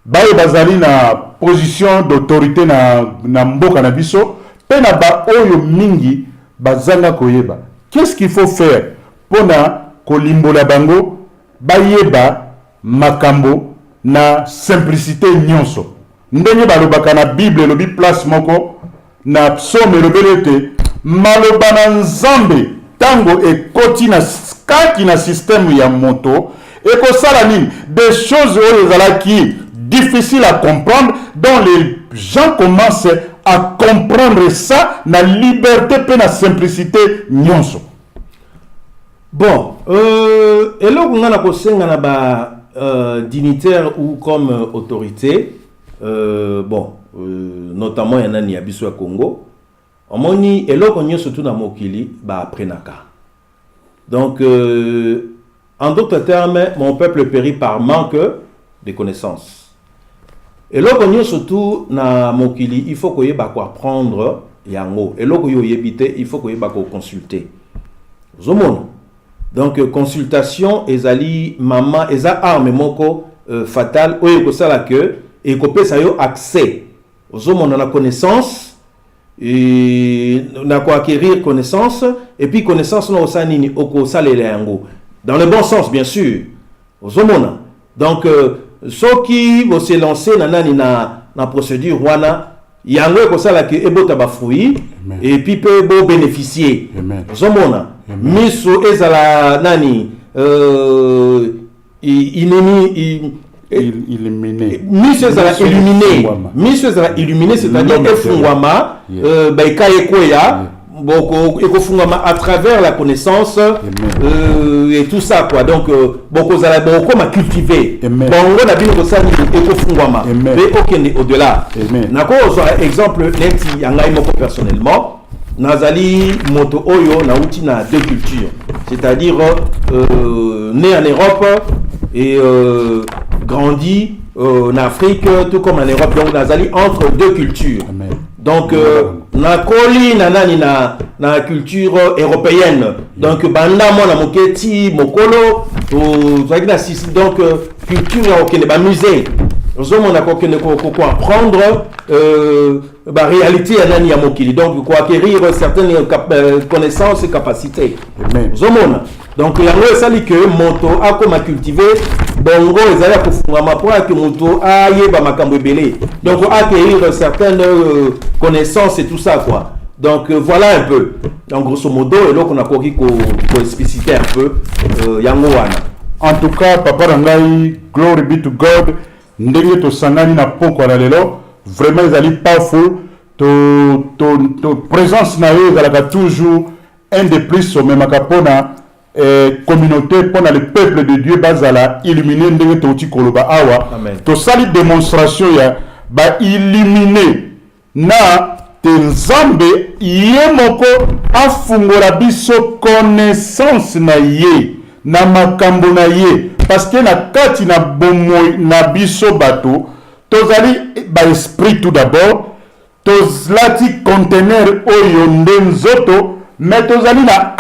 baye bazali na position d'autorité na mboka na biso, pe na ba oyo mingi bazanga koyeba. Qu'est-ce qu'il faut faire pour na kolimbola bango bayeba makambo na simplicité nyonso ndenge balobaka na Bible lobi place moko na psaume lobelete maloba na nzambe tango ekoti na kaki na système ya moto ekosala nini des choses oyo ezalaki difficile à comprendre dont les gens commencent à comprendre ça na liberté pe na simplicité nyonso. Bon, et là on a kosenga na ba dignitaire ou comme autorité notamment yana ni abiso ya Congo omoni et là on y surtout na mokili ba prenaka. Donc en d'autres termes mon peuple périt par manque de connaissances. Et là on y surtout na mokili il faut que ba ko apprendre yango et là ko yebite il faut que ba ko consulter. Zomon. Donc consultation ezali maman eza arme moko fatale oyo ko sala que et ko pesa yo accès aux hommes na connaissance et na ko acquérir connaissance et puis connaissance na osanini oko salela yango dans le bon sens bien sûr aux hommes. Donc ceux qui vont se lancer na procédure wana yango ko sala que ebota ba fruit et puis peut bénéficier aux hommes. Miso ezala nani illuminé miso ezala illuminé c'est-à-dire efungwama baikaye koya boko ekofungwama à travers la connaissance et tout ça quoi donc boko zala boko ma cultiver bongo na bino kosani ekofungwama mais okende au-delà nako zo exemple neti yangai moko personnellement Nazali moto oyo na uti na deux cultures, c'est-à-dire né en Europe et grandi en Afrique, tout comme en Europe, donc Nazali entre deux cultures. Amen. Donc na koli na culture européenne. Donc banda mo na moketi mokolo donc culture au Kenya musée. ozomona apprendre la réalité ya nani ya mokili, donc acquérir certaines connaissances et capacités. Ozomona donc yango esali que moto akoma cultiver bongo ezali kofungama pour que moto ayeba makambo ebele, donc acquérir certaines connaissances et tout ça quoi. Donc voilà un peu, donc grosso modo et là qu'on a expliciter un peu yango wana. En tout cas, papa Rangai, glory be to God. Ndenge to sangani na poko na lelo, vraiment ils allaient powerful. To présence na yo ezalaka toujours un de plus au même akapona communauté pona le peuple de Dieu bazala illuminer ndenge to uti koloba awa. To sali démonstration ya ba illuminer na te nzambe ye moko afungola biso connaissance na ye na makambo na ye, parce que na kati na bomo na biso bato tozali ba esprit tout d'abord, tozlati conteneur oyo ndenzoto, mais tozali na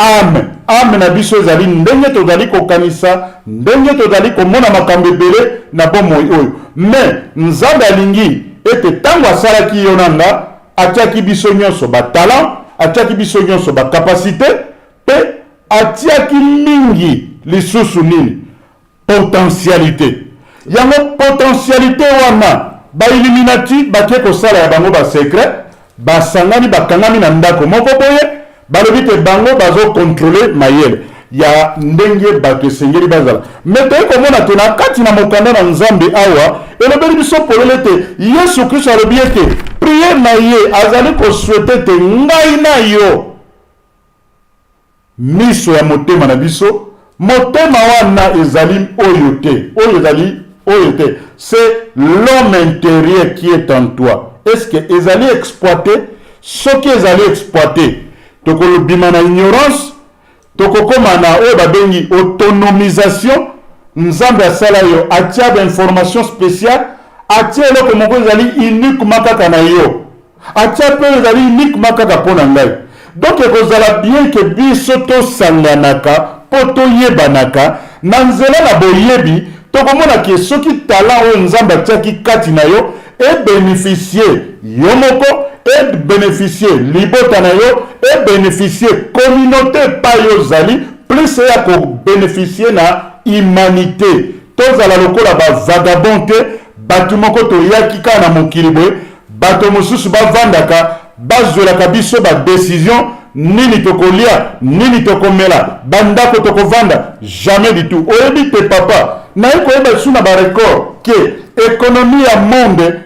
âme na biso ezali ndenge tozali kokanisa, ndenge tozali komona makambo ebele na bomo oyo, mais nzambe alingi ete tango asalaki yo nanga atiaki biso nyonso ba talent, atiaki biso nyonso ba capacité, pe atiaki mingi lisusu nini potentialité. Yango potentialité wana ba illuminati batie kosala ya bango ba secret, ba sangani bakangami na ndako moko boye, balobi te bango bazo contrôler mayele ya ndenge bato esengeli bazala. Mais toye komona te na kati na mokanda na nzambe awa elobeli biso polele te Yesu Kristo alobi ete priere na ye azali koswete te ngai na yo miso ya motema na biso, motema wana ezali oyo te, oyo ezali oyo te, c'est l'homme intérieur qui est en toi. Est-ce que ezali exploité? Ce qui ezali exploité tokolobima na ignorance, tokokoma na oyo babengi autonomisation. Nzambe asala yo atia ba information spéciale, atia eloko moko ezali uniquement kaka na yo, atia pe ezali uniquement kaka pona ngai. Donc ekozala bien que biso tosanganaka po toyebanaka na nzela na boyebi, tokomona ke soki talent oyo nzambe atiaki kati na yo ebénéficier yo moko, ebénéficier libota na yo, ebénéficier communauté pa yo zali, plus ya kobénéficier na humanité. Tozala lokola ba vagabond te, batu moko toyaki ka na mokili boye, bato mosusu bavandaka bazwelaka biso ba décision nini tokolia, nini tokomela, bandako tokovanda, jamais du tout. Oyebi te papa, na koyeba suna ba record ke économie ya monde,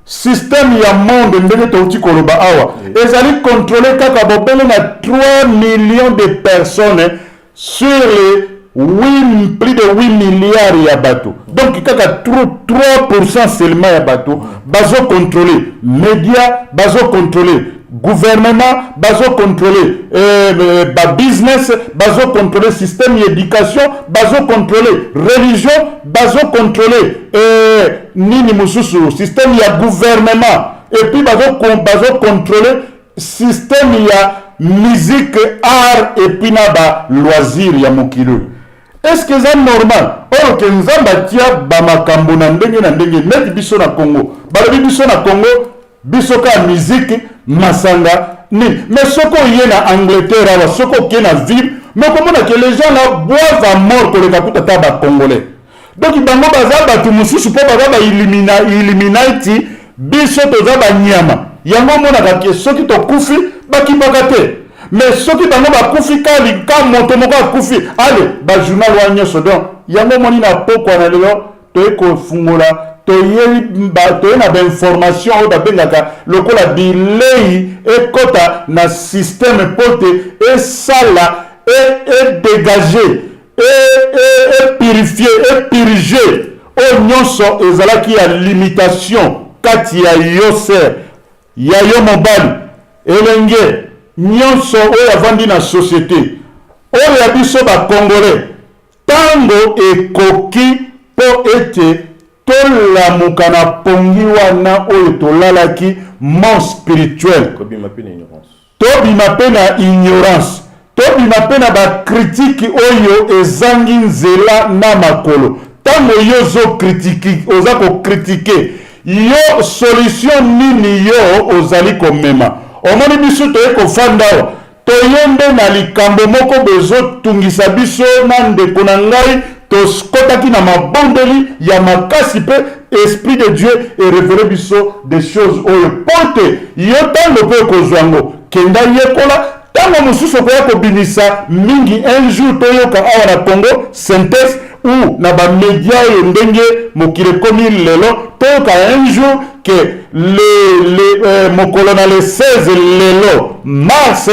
système ya monde ndenge touti koloba awa, ezali contrôler kaka bobele na 3 millions de personnes sur les plus de 8 milliards ya bateau. Donc kaka 3% seulement ya bateau bazo contrôler médias, bazo contrôler gouvernement, bazo contrôler business, bazo contrôler système d'éducation, bazo contrôler religion, bazo contrôler nini mususu système ya gouvernement, et puis bazo contrôler système ya musique, art, et puis na ba loisir ya mokilo. Est-ce que c'est normal? Or que nzamba tia ba makambo na ndenge net biso na Congo, balobi biso na Congo biso ka musique masanga ni, mais soko yé na Angleterre awa, soko ke na ville, mais comment que les gens là boivent à mort pour les kakuta ba congolais. Donc bango baza batu mususu po baza ba illuminati biso toza ba nyama yango mona ka ke soki to kufi bakibaka te. Mais ceux qui bango ba kufi kali ka moto moko kufi ale ba journal wa nyoso donc yango moni na poko na lelo to eko fungola to na ba information o da bengaka lokola bilei e kota na système pote et sala et dégager et purifier et purger o nyoso ezalaki ya limitation kati ya yose ya yo mobile elenge nyonso oyo avandi na société oyo ya biso bacongolais tango ekoki po ete tolamuka na pongi wana oyo tolalaki mort spirituel, tobima pe na ignorance, tobima pe na bakritiki oyo ezangi nzela na makolo. tango yo zo critiquer oza ko critiquer yo solution nini yo ozali komema omoni biso toye kofanda toyembe na likambo moko bezotungisa biso na ndeko na ngai toskotaki na mabondeli ya makasi pe esprit de Dieu et révélé biso des choses oyo porte yo tango pe kozwango kenda yekola tango mosusu koya kobimisa mingi un jour toyoka awa na Congo synthèse ou na ba média oyo ndenge mokile komi lelo toyoka un jour que mokolo na le 16 lelo mars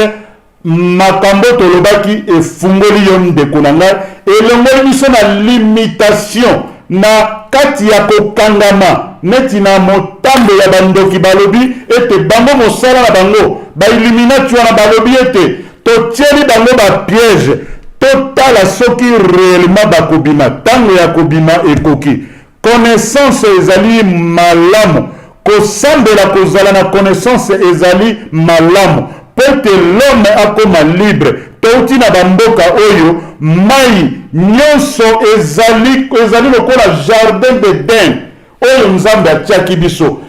makambo tolobaki efungoli yo ndeko na ngai elongoli biso na limitation na kati ya kokangama neti na motambo ya bandoki balobi ete bango mosala na bango bailluminati wana balobi ete totieli bango bapiège totala soki réellement bakobima ntango ya kobima ekoki connaissance ezali malamu kosambela kozala na connaissance ezali malamu pote l'homme akoma libre touti na bamboka oyo mai nyonso ezali lokola jardin d'Eden oyo nzambe atiaki biso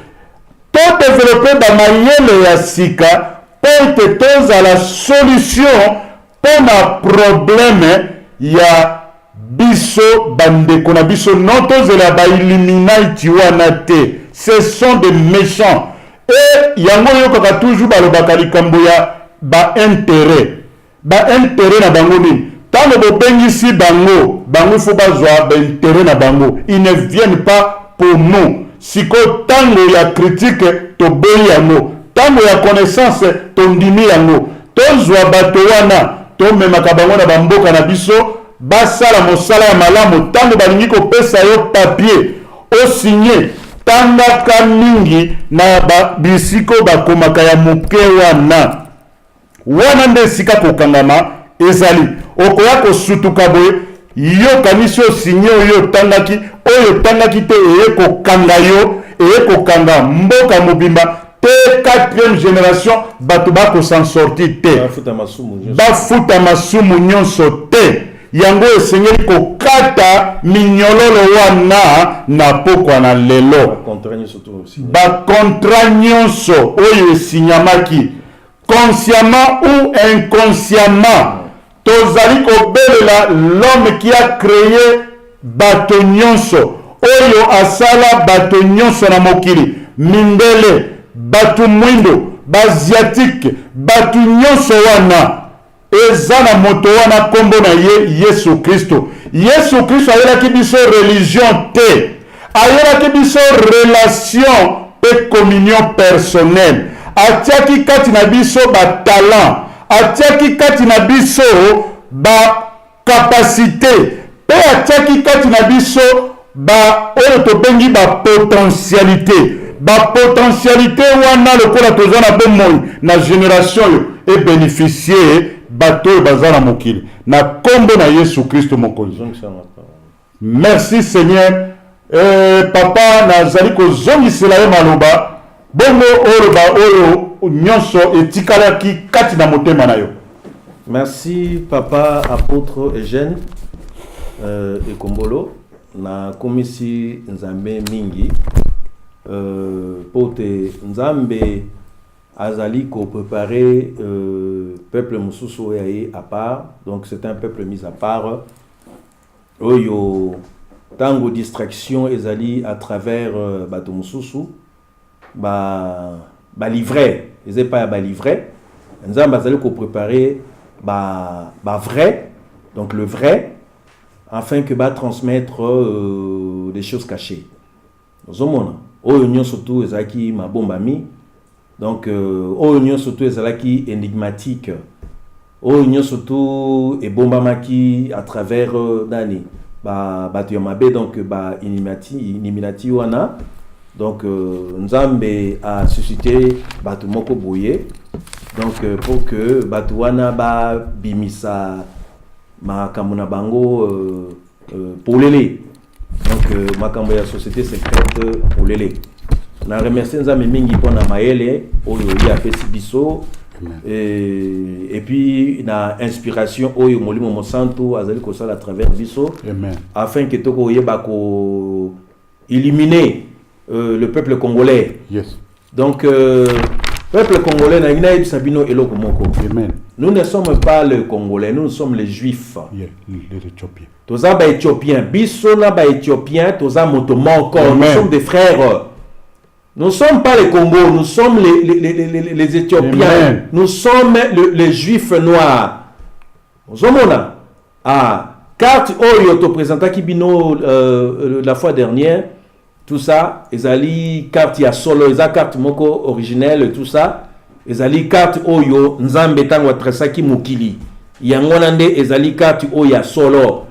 to développer bamayele ya sika pote tozala solution mpona problème ya biso bandeko na biso non tozela bailluminati wana te ce sont des méchants et yango yokaka toujours balobaka likambo ya baintérêt na bango nini ntango bobengisi bango ifo bazwa baintérêt na bango ils ne viennent pas pour nous sikoyo ntango ya critique toboyi yango ntango ya connaissance tondimi yango tozwa bato wana tomemaka bango na bamboka na biso basala mosala ya malamu ntango balingi kopesa yo papier osinye tangaka mingi na bisiko bakomaka ya moke wana nde esika kokangama ezali okoya kosutuka boye yo kanisi osinye oyo tangaki te eye kokanga yo eye kokanga mboka mobimba te 4e génération bato bakosan sorti te bafuta masumu nyonso te yango esengeli kokata minyololo wana na pokwa na lelo bakontra nyonso oyo esinyamaki consciemment ou inconsciemment tozali kobelela l'homme qui a créé bato nyonso oyo asala bato nyonso na mokili mindele bato mwindo baasiatique bato nyonso wana eza na moto wana kombo na ye Yesu Kristo ayelaki biso religion te ayelaki biso relation pe communion personnelle atiaki kati na biso batalent atiaki kati na biso bacapacité pe atiaki kati na biso oyo tobengi bapotentialité wana lokola toza na bomoi na génération oyo ebénéficie bato oyo baza na mokili na kombo na Yesu Kristo mokonzi. Merci Seigneur. Papa nazali kozongisela yo maloba bongo oloba oyo nyonso etikalaki kati na motema na yo. Merci papa apôtre Eugène Ekombolo na komisi nzambe mingi pote nzambe azali ko préparer peuple mususu yaye à part, donc c'est un peuple mis à part oyo tango distraction ezali à travers bato mususu ba livret ezé pas ba livret nzambe azali ko préparer ba vrai, donc le vrai, afin que ba transmettre des choses cachées ozomona oyo nyonso tu ezaki mabombami. Donc, oyo surtout ezalaki énigmatique. Oyo surtout et bombamaki à travers nani ba tuyamabe donc ba iniminati wana. Donc Nzambe a suscité batu moko boye. Donc pour que batu wana ba bimisa makamuna bango polele. Donc makambo ya société secrète polele. Na remercie nzambe mingi pona maele oyo ya pesi biso Et puis na inspiration oyo molimo mosantu azali ko sala à travers biso afin que toko yeba ko éliminer le peuple congolais. Yes. Donc peuple congolais na ina sabino eloko moko. Amen. Nous ne sommes pas les Congolais, nous sommes les Juifs. Yeah, les Éthiopiens. Toza ba Éthiopiens, biso na ba Éthiopiens, toza motomo encore. Nous sommes des frères. Nous ne sommes pas les Congos, nous sommes les Éthiopiens. Amen. Nous sommes les Juifs noirs. Nous sommes là. Ah, carte oyo to présenta kibino la fois dernière, tout ça, ezali carte ya solo, ezali carte moko originelle, tout ça. Ezali carte oyo nzambe tango atrasaki mokili yango nande ezali carte oyo ya solo.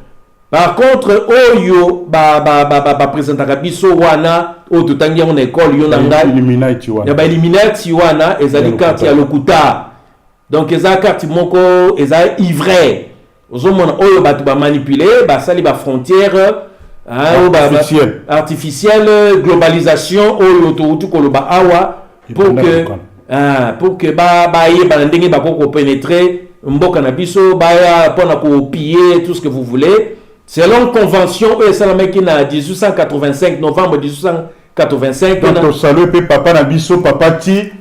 Par contre oyo ba présentaka biso wana o tutangi yango na école yo nanga Illuminati wana. Ya ba Illuminati wana ezali carte ya lokuta. Donc eza carte moko eza ivraie. Ozomona oyo batu ba manipuler ba sali ba frontière artificielle globalisation oyo to koloba awa pour que ba yeba ndenge ba ko pénétrer mboka na biso ba ya pona ko piller tout ce que vous voulez selon convention et salamaki na 1885 novembre 1885 donc salut pe papa na biso papa ti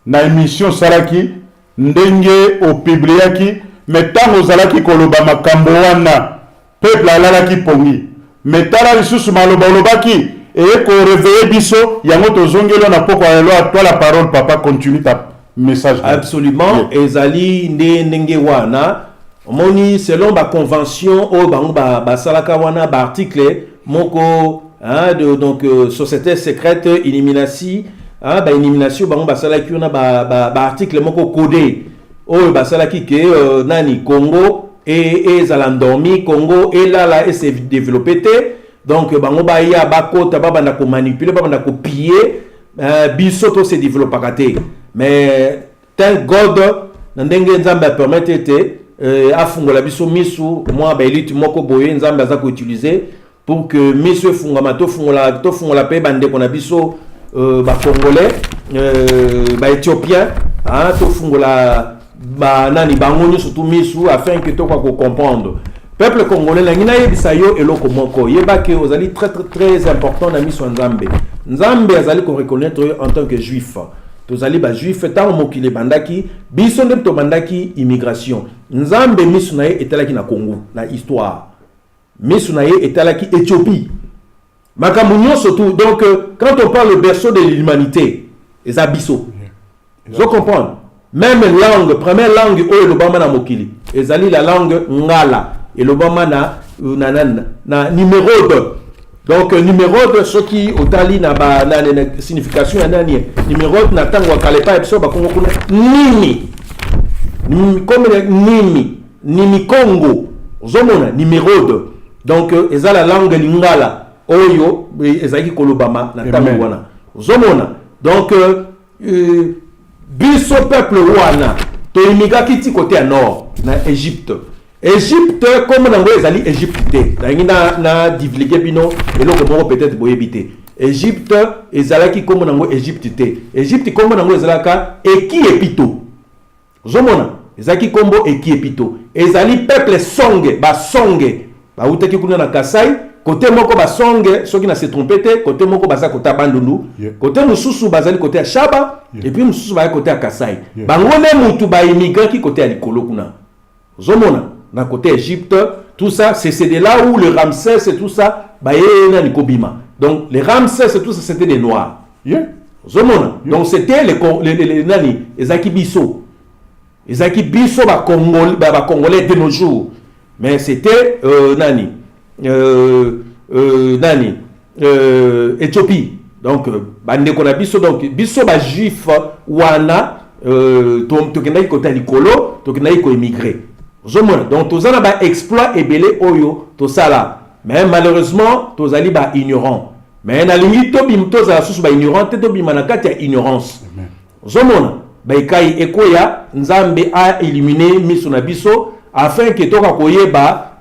na émission salaki ndenge o publiaki mais tango zalaki koloba makambo wana peuple alalaki pongi mais tala lisusu maloba lobaki et qu'on réveille biso yango tozongelo na poko ya loi toi la parole papa continue ta message. Absolument. Ezali ndenge wana moni selon ba convention o bango ba salaka wana ba article moko donc société secrète illuminati ba illumination bango ba salaki na ba article moko codé o ba salaki ke nani Congo et ezala endormi Congo et là et s'est développé. Donc bango ba ya bakota ba banda ko manipuler ba banda ko piller biso to se développer katé mais thank God ndenge nzambe permettre te afungola biso misu moi ba elite moko boye nzambe aza ko utiliser pour que misu fungama to fungola pe bande ko na biso ba congolais ba éthiopien to fungola ba nani bango surtout misu afin que to ko comprendre. Peuple congolais la ngina yebisa yo eloko moko yeba ke ozali très important na miso nzambe. Nzambe azali ko reconnaître en tant que juif. Tozali ba juif tant mokile bandaki biso ndem to bandaki immigration. Nzambe miso na ye etalaki na Congo na histoire. Miso na ye etalaki Éthiopie. Makambo nyonso tout donc quand on parle le berceau de l'humanité eza biso. Je comprends. Même langue, première langue o lobama na mokili ezali la langue ngala. Et l'Obama na numéro 2. Donc numéro 2 ce qui otali na signification ya nani numéro 2 na tango akalepa episo ba Congo kuna nini comme nini Congo zomona numéro 2. Donc eza la langue lingala oyo ezaki kolobama na tango wana zomona. Donc biso peuple wana to imigaki ti côté nord na Égypte. Égypte comme nango ezali Égypte na divulguer bino eloko moko peut-être boyebité. Égypte ezalaki comme nango Égypte. Égypte comme nango ezalaka eki epito. Zomona ezalaki kombo eki epito. Ezali peuple songe ba utaki kuna na Kasai côté moko ba songe soki na se trompete côté moko baza côté bandundu côté mususu bazali côté Shaba et puis mususu ba côté Kasai. Bango ne mutu ba immigrant qui côté alikolo kuna. Zomona na côté Égypte, tout ça, c'est de là où le Ramsès et tout ça, donc les Ramsès et tout ça, c'était des Noirs. Donc c'était les nani, Ezaki Bisso. Ezaki Bisso, Congolais de nos jours. Mais c'était Éthiopie. Donc, Bisso, donc Bisso, juif, wana, tokenai côté Nicolo, tokenai ko immigré. Donc tous les exploit et belé oyo tout ça là mais malheureusement tous les ignorants mais na limite to bim tous la sous ignorant to bim na kati ya ignorance zomona kai ekoya nzambe a éliminé miso na biso afin que to ka koyeba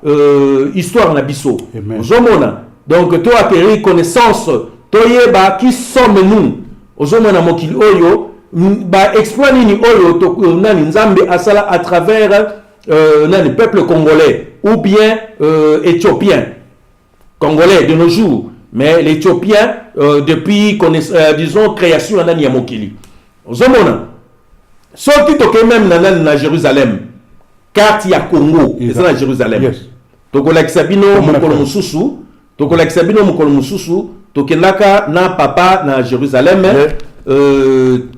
histoire na biso zomona donc to acquérir connaissance to yeba qui sommes nous zomona mokili oyo exploit nini oyo nani nzambe asala à travers nani peuple congolais ou bien éthiopien congolais de nos jours, mais l'éthiopien depuis disons création nani ya mokili ozomona soki toke même na Jérusalem carte ya Congo eza na Jérusalem. Yes. Tokolakisa bino mokolo mususu, tokolakisa bino mokolo mususu, tokendaka na papa na Jérusalem,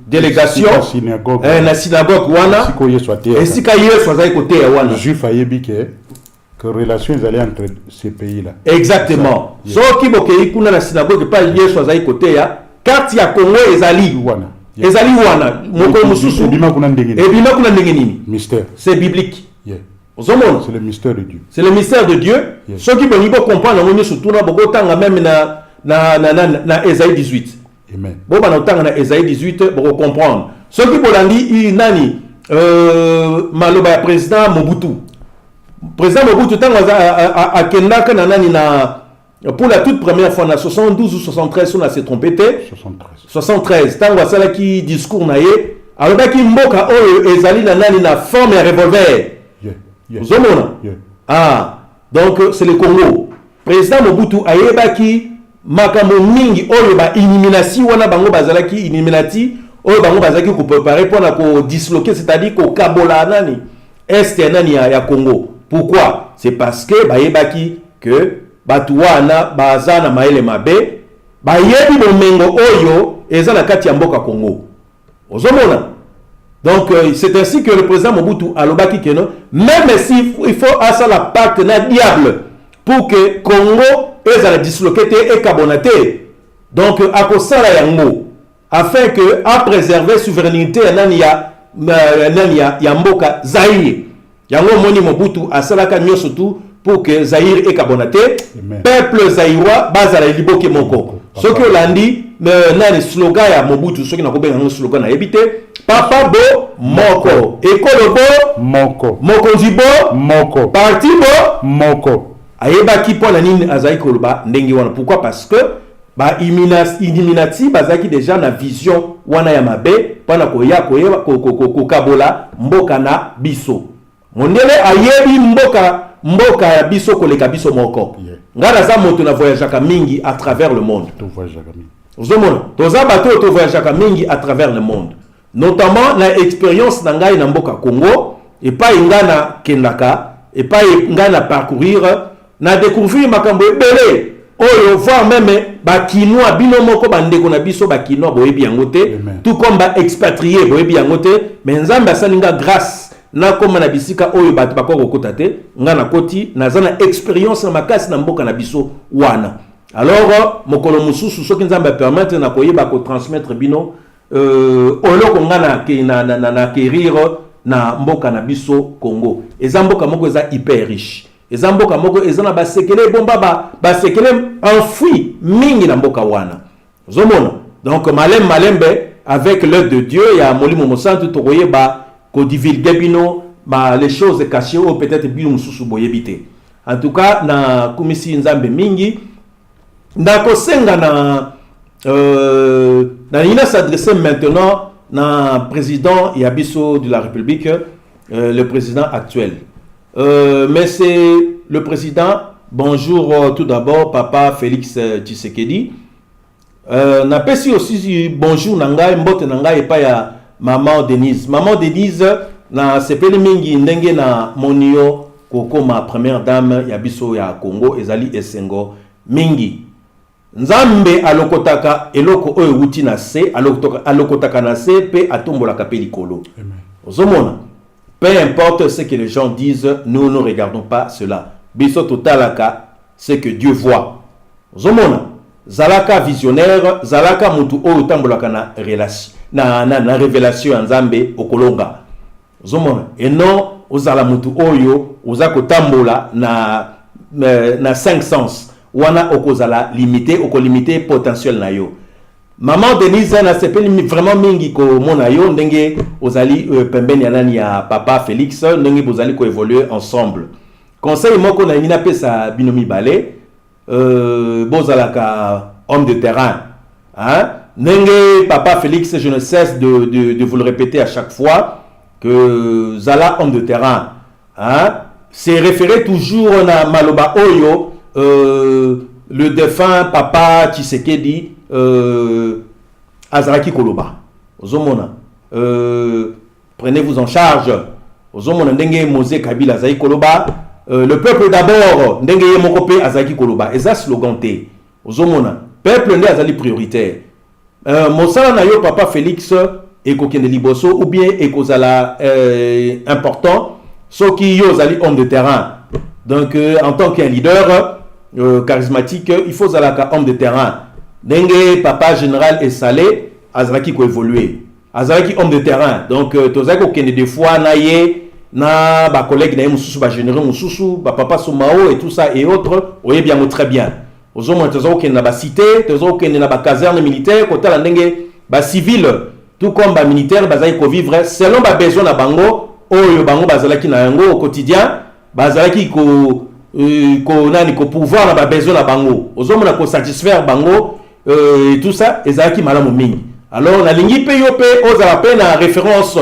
délégation na synagogue wana, esika Yesu azali kote ya wana. Juif ayebi que relation allaient entre ces pays-là. Exactement. Soki bokei kuna na synagogue pa Yesu azali kote ya, carte ya Congo ezali wana. Ezali wana, mokolo mususu. Ebima kuna ndenge nini? Mystère. C'est biblique. Yeah. C'est le mystère de Dieu. C'est le mystère de Dieu. Yes. Ceux qui veulent comprendre, on surtout même na Ésaïe 18. Amen. Bon, na Ésaïe 18, pour comprendre. Ceux qui veulent dire, nani, maloba président Mobutu. Président Mobutu, à Kendaka, pour la toute première fois, en 72 ou 73, on a s'est trompé. 73. Tant que ça qui discours naïe, alors qui mboka ezali na forme de revolver. Yes. Yeah. Ah, donc c'est le Congo. Président Mobutu ayebaki makambo mingi oyo ba iniminasi wana bango bazalaki iniminati oyo bango bazalaki ko préparer pour na ko disloquer, c'est-à-dire ko kabola nani est nani ya Congo. Pourquoi? C'est parce que bayebaki que batu wana bazana maele mabe bayebi bomengo oyo eza na kati ya mboka Congo. Ozomona. Donc c'est ainsi que le président Mobutu a lobaki que non, même si il faut à ça la pacte na diable pour que Congo ait la disloqué et carbonaté. Donc à cause ça yango afin que à préserver souveraineté nania mboka Zaïre. Yango moni Mobutu a ça la surtout pour que Zaïre est carbonaté. Peuple zaïrois bazala liboke moko. Ce que l'andi na slogan ya Mobutu, ce qui n'a pas un slogan à éviter. Papa bo moko, école bo moko, mokonzi bo moko, parti bo moko. Ayeba ki pona nini azai koloba ndenge wana. Pourquoi? Parce que ba illuminati bazaki déjà na vision wana ya mabe pona koya ko kabola mboka na biso. Mondele ayebi mboka ya biso koleka biso moko. Ngara za moto na voyageaka mingi à travers le monde. To voyageaka mingi. Ozomona, toza bato to voyageaka mingi à travers le monde. Notamment la expérience na mboka Congo et pas ingana kendaka et pas ingana parcourir na découvrir makambo ebele oyo voir même ba kinois bino moko bandeko na biso ba kinois boyebi yango te tout comme ba expatrié boyebi yango te mais nzambe asalinga grâce na koma na bisika oyo bato bakoko kota te ngana koti nazana expérience na makasi na mboka na biso wana. Alors mokolo mususu soki nzambe permettre na koyeba ko transmettre bino oloko ngana na kérir na mboka na biso Congo. Eza mboka moko eza hyper riche. Eza mboka moko eza na basekele bomba basekele enfoui mingi na mboka wana. Zomona. Donc malembe avec l'œuvre de Dieu ya molimo mosantu tokoyeba ko divulguer bino les choses cachées ou peut-être bino mususu boyebite. En tout cas na kumisi nzambe mingi ndako senga na il s'adresser maintenant na président Yabiso de la République, le président actuel. Mais c'est le président, bonjour tout d'abord, papa Félix Tshisekedi. N'a pas si aussi bonjour nanga mbote nanga et pas ya maman Denise. Maman Denise na sepeli mingi ndenge na monio koko ma première dame Yabiso ya Congo ezali esengo mingi. Nzambe alokotaka eloko oyo wuti na se alokotaka na se pe atombola kapeli kolo. Ozomona. Peu importe ce que les gens disent, nous ne regardons pas cela. Biso totalaka ce que Dieu voit. Ozomona. Zalaka visionnaire, zalaka mutu oyo tambolaka na relation na révélation nzambe okolonga. Ozomona. Et non ozala mutu oyo ozako tambola na cinq sens. Wana okozala limité limité potentiel na yo. Maman Denise na sepeli vraiment mingi ko mona yo ndenge ozali pembeni ya nani ya papa Félix ndenge bozali ko évoluer ensemble. Conseil moko na ngina pesa binomi balé bozalaka homme de terrain hein Nenge, Papa Félix, je ne cesse de vous le répéter à chaque fois, que Zala, homme de terrain, hein, c'est référé toujours à Maloba Oyo, le défunt Papa Tshisekedi, Azaraki Koloba. Ozomona, prenez-vous en charge. Ozomona, Ndenge Mose Kabila Azaraki Koloba. Le peuple d'abord, Ndenge Mokope Azaraki Koloba. Et ça, slogan T. Ozomona, peuple n'est Azali prioritaire. Mosala na yo Papa Félix ekokende liboso ou bien ekozala important ceux qui yo zali homme de terrain. Donc en tant qu'un leader charismatique, il faut zalaka homme de terrain. Ndenge Papa général et salé azalaki ko évoluer. Azalaki homme de terrain. Donc tozaki kokende des fois na ye na ba collègue na mususu ba général mususu ba Papa Somao et tout ça et autres, oye bien très bien. Aux hommes qui na ba cité, qui na ba caserne militaire, côté la ndenge ba civil, tout comme ba militaire, bazali ko vivre selon ba besoin na bango, oyo bango bazalaki na yango au quotidien, bazalaki ko nani ko pouvoir na ba besoin na bango. Aux hommes na ko satisfaire bango et tout ça, ezalaki malamu mingi. Alors na lingi pe yo pe ozala pe na référence.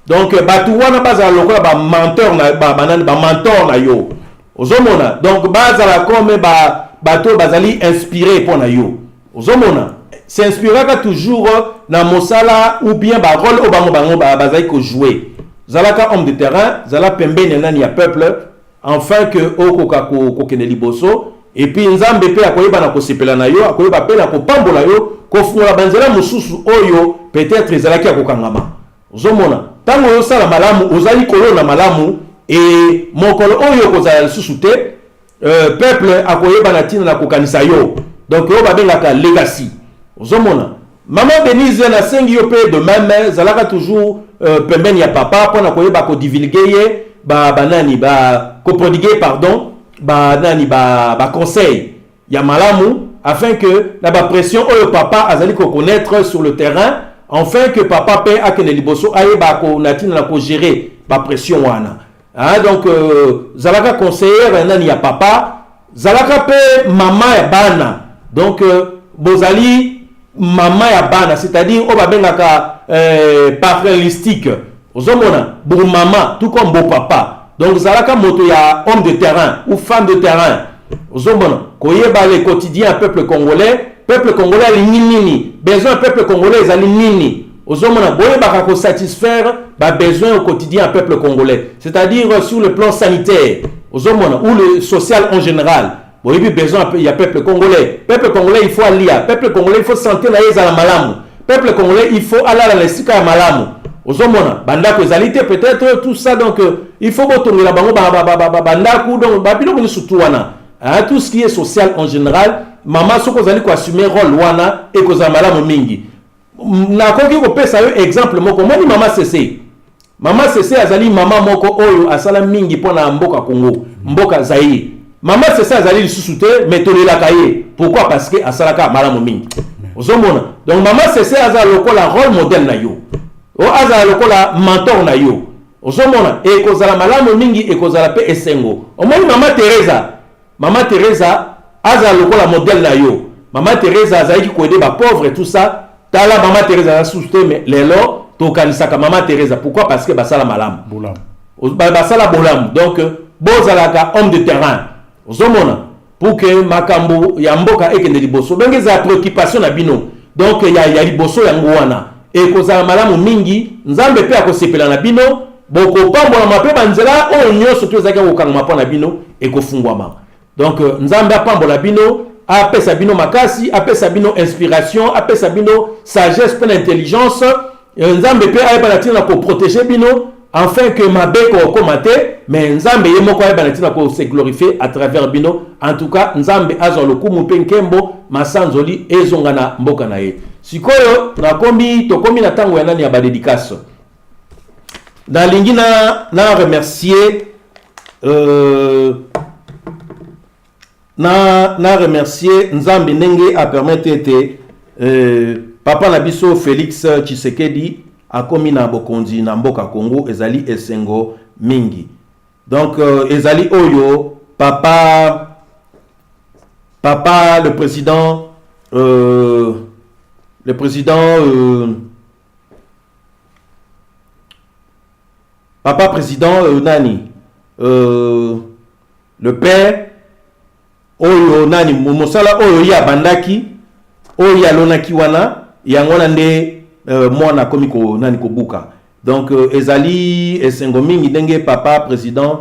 Donc batu wana bazala lokola ba mentor na ba mentor na yo. Aux hommes donc bazala comme ba bateau bazali inspiré pour na yo. Ozomona, c'est inspiré toujours na mosala ou bien ba rôle au bango bazali ko jouer. Zalaka homme de terrain, zala pembe nani ya peuple, enfin que okoka ko kene liboso et puis nzambe pe akoyeba na ko sepela na yo, akoyeba pe na ko pambola yo, ko fungula banzela mususu oyo peut-être zalaki akokangama. Ozomona, tango yo sala malamu, ozali kolo na malamu et mokolo oyo kozala susu te. Peuple akoyeba na tina na kokanisa yo. Donc yo babengaka legacy. Ozomona. Maman Denise na sengi yo pe de même zalaka toujours pembeni ya papa pour na koyeba ko divulguer banani ko prodiguer pardon banani ba conseil ya malamu afin que na ba pression oyo papa azali ko connaître sur le terrain afin que papa pe akene liboso ayeba ko na tina na ko gérer ba pression wana. Hein, donc zalaka conseiller nani ya papa, zalaka pe mama ya bana. Donc bozali mama ya bana, c'est-à-dire o babengaka paralystique. Ozomona pour maman tout comme beau papa. Donc zalaka moto ya homme de terrain ou femme de terrain. Ozomona koyeba le quotidien peuple congolais ali nini, besoin peuple congolais ali nini. Ozomona boye baka ko satisfaire ba besoin au quotidien du peuple congolais, c'est-à-dire sur le plan sanitaire, ozomona ou le social en général. Boye bi besoin il y a peuple congolais. Peuple congolais il faut alia, peuple congolais il faut santé na yeza la malamu. Peuple congolais il faut ala la lesika ya malamu. Ozomona banda ko ezalité peut-être tout ça donc il faut botongela bango banda ku donc ba biloko ni sutuwana. Hein, tout ce qui est social en général, maman soko zali ko assumer rôle wana et ko za malamu mingi. Na koki ko pesa yo exemple moko moni mama CC azali mama moko oyo asala mingi pona mboka Congo mboka Zaïre. Mama CC azali lisusu te metolela kaye. Pourquoi? Parce que asalaka malamu mingi. Ozomona. Donc mama CC azala lokola rôle modèle na yo. O azala lokola mentor na yo. Ozomona e kozala malamu mingi e kozala pe esengo. Omoni Mama Teresa azala lokola modèle na yo. Mama Teresa azali ko aider ba pauvre et tout ça. Tala Mama Teresa a soutenu mais lelo to kanisaka Mama Teresa. Pourquoi? Parce que basala malam. Bolam. Basala bolam. Donc bozalaka homme de terrain. Ozomona pour que makambo ya mboka ekende liboso. Benge za préoccupation na bino. Donc ya liboso ya ngwana. E kozala malamu mingi, nzambe pe akosepela na bino, boko pambola mape banzela o nyoso to zaka kokanga mpa na bino e kofungwama. Donc nzambe apambola bino apesa bino makasi, apesa bino inspiration, apesa bino sagesse, pleine intelligence. Nzambe pe ayeba na tina ko protéger bino afin que mabeko komate, mais nzambe yemoko ayeba na tina ko se glorifier à travers bino. En tout cas, nzambe azo lokumu pe nkembo masanzoli ezonga na mboka na ye. Sikoyo nakombi tokomi na tango ya nani ya ba dédicace. Na lingi na remercier na remercier nzambe ndenge a permettre ete papa na biso Félix Tshisekedi akomi na bokonzi na mboka Congo ezali esengo mingi. Donc ezali oyo papa le président le président papa président nani le père oyo nani mosala oyo ya bandaki oyo ya lonaki wana yango na nde mwana komi ko nani kobuka donc ezali esengo mingi ndenge papa président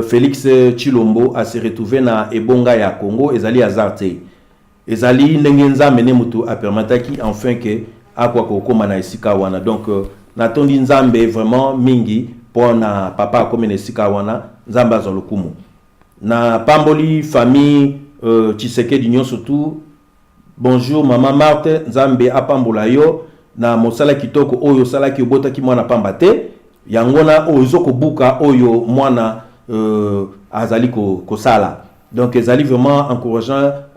Félix Tshilombo a se retrouvé na ebonga ya Congo ezali azarte ezali ndenge nzambe ne mutu a permetaki enfin que akwa kokoma na esika wana donc natondi nzambe vraiment mingi pona papa comme na esika wana nzambe azolukumu na pamboli famille Tshisekedi nyonso tout bonjour maman Marthe nzambe apambola yo na mosala kitoko oyo sala ki obota ki mwana pamba te yangona oyo zoko buka oyo mwana azali ko sala donc ezali vraiment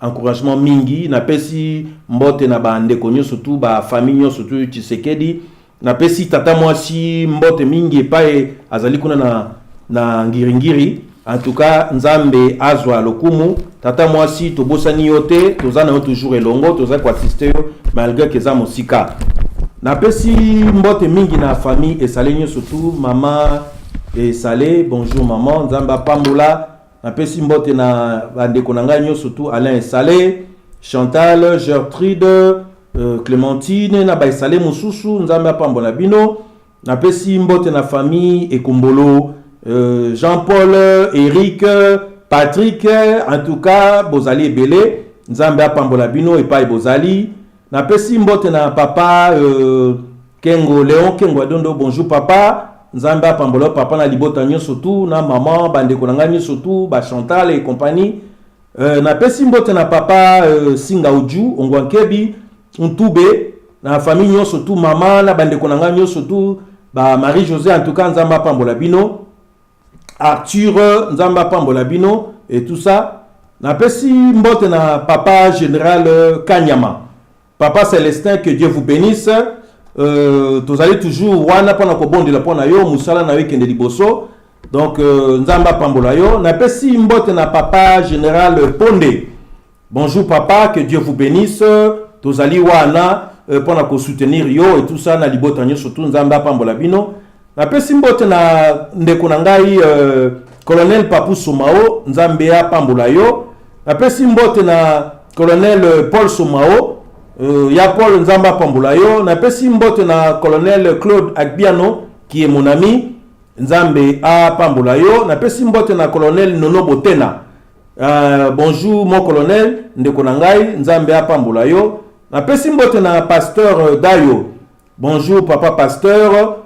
encouragement mingi na pesi mbote na bande konyo surtout ba famille nyonso surtout Tshisekedi na pesi tata mwasi mbote mingi epaye azali kuna na ngiringiri en tout cas nzambe azwa lokumu tata mwasi tobosani yote tozana yo toujours elongo toza ko assister yo malgré que za mosika na pesi mbote mingi na famille esalé surtout maman esalé bonjour maman nzamba pambola na pesi mbote na bande konanga nyo surtout Alain esalé Chantal Gertrude Clémentine na ba esalé mususu nzamba pambola bino na pesi mbote na famille Ekombolo Jean-Paul Eric Patrick en tout cas bozali ebele nzambe apambola bino epai bozali na pesi mbote na papa Kengo Léon Kengo Adondo bonjour papa nzambe apambola papa na libota nyonso tout na maman bande konanga nyonso tout ba Chantal et compagnie na pesi mbote na papa Singa Uju Ongwankebi Ntube na famille nyonso tout maman na bande konanga nyonso tout ba Marie José en tout cas nzambe apambola bino Arthur nzamba pambola bino et tout ça na pesi mbote na papa général Kanyama papa Célestin que Dieu vous bénisse tozali toujours wana pona ko bondela pona yo musala na weekend liboso donc nzamba pambola yo na pesi mbote na papa général Pondé bonjour papa que Dieu vous bénisse tozali wana pona ko soutenir yo et tout ça na libota nyo surtout nzamba pambola bino na pesi mbote na ndeko na ngai colonel Papou Somao nzambe apambola yo na pesi mbote na colonel Paul Somao ya Paul nzambe apambola yo na pesi mbote na colonel Claude Agbiano qui est mon ami nzambe apambola yo na pesi mbote na colonel Nono Botena bonjour mon colonel ndeko na ngai nzambe apambola yo na pesi mbote na pasteur Dayo bonjour papa pasteur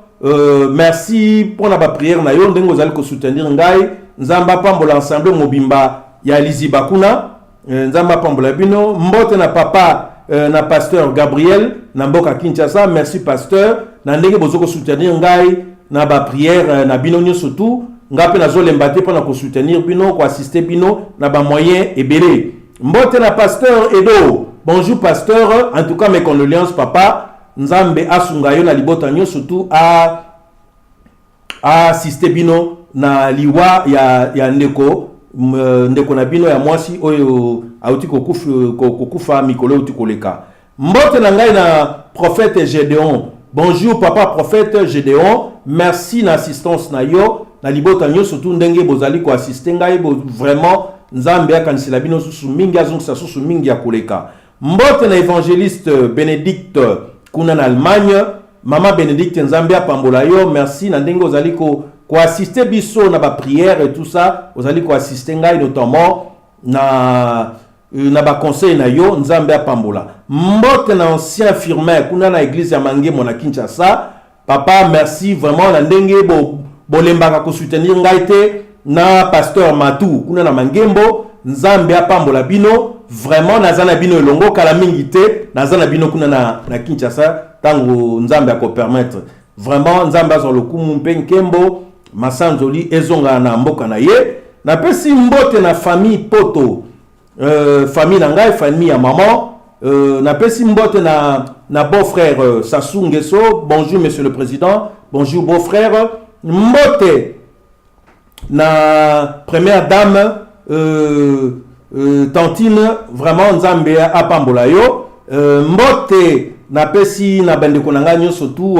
merci pour la prière na yo ndenge ozali ko soutenir ngai nzamba pambola ensemble mobimba ya Liziba kuna nzamba pambola bino mbote na papa na pasteur Gabriel na mboka Kinshasa merci pasteur na ndenge bozoko soutenir ngai na ba prière na bino nyonso tout ngape na zolemba te pona ko soutenir bino ko assister bino na ba moyen ebele mbote na pasteur Edo bonjour pasteur en tout cas mes condoléances papa nzambe asunga yo na libota nyo surtout a assister bino na liwa ya ndeko na bino ya mwasi oyo auti kokufa mikolo uti koleka mbote na ngai na prophète Gédéon bonjour papa prophète Gédéon merci na assistance na yo na libota nyo surtout ndenge bozali ko assister ngai vraiment nzambe akanisela bino susu mingi azongisa susu mingi ya koleka mbote na évangéliste Bénédicte kuna na Allemagne mama Bénédicte nzambe apambola yo merci na ndenge ozali ko assister biso na ba prière et tout ça ozali ko assister ngai notamment na ba conseil na yo nzambe apambola mbote na ancien infirmière kuna na église ya Mangemo na Kinshasa papa merci vraiment na ndenge bolembaka ko soutenir ngai te na pasteur Matou kuna na Mangembo nzambe apambola bino vraiment nazana bino elongo kala mingi te nazana bino kuna na Kinshasa tango nzambe ako permettre vraiment nzambe azo lokumu mpe nkembo masanzoli ezonga na mboka na ye na pesi mbote na famille Poto famille na ngai famille ya maman na pesi mbote na beau-frère Sassou Nguesso bonjour monsieur le président bonjour beau-frère mbote na première dame Tantine vraiment nzambe apambola yo mbote na pesi na bande konanga surtout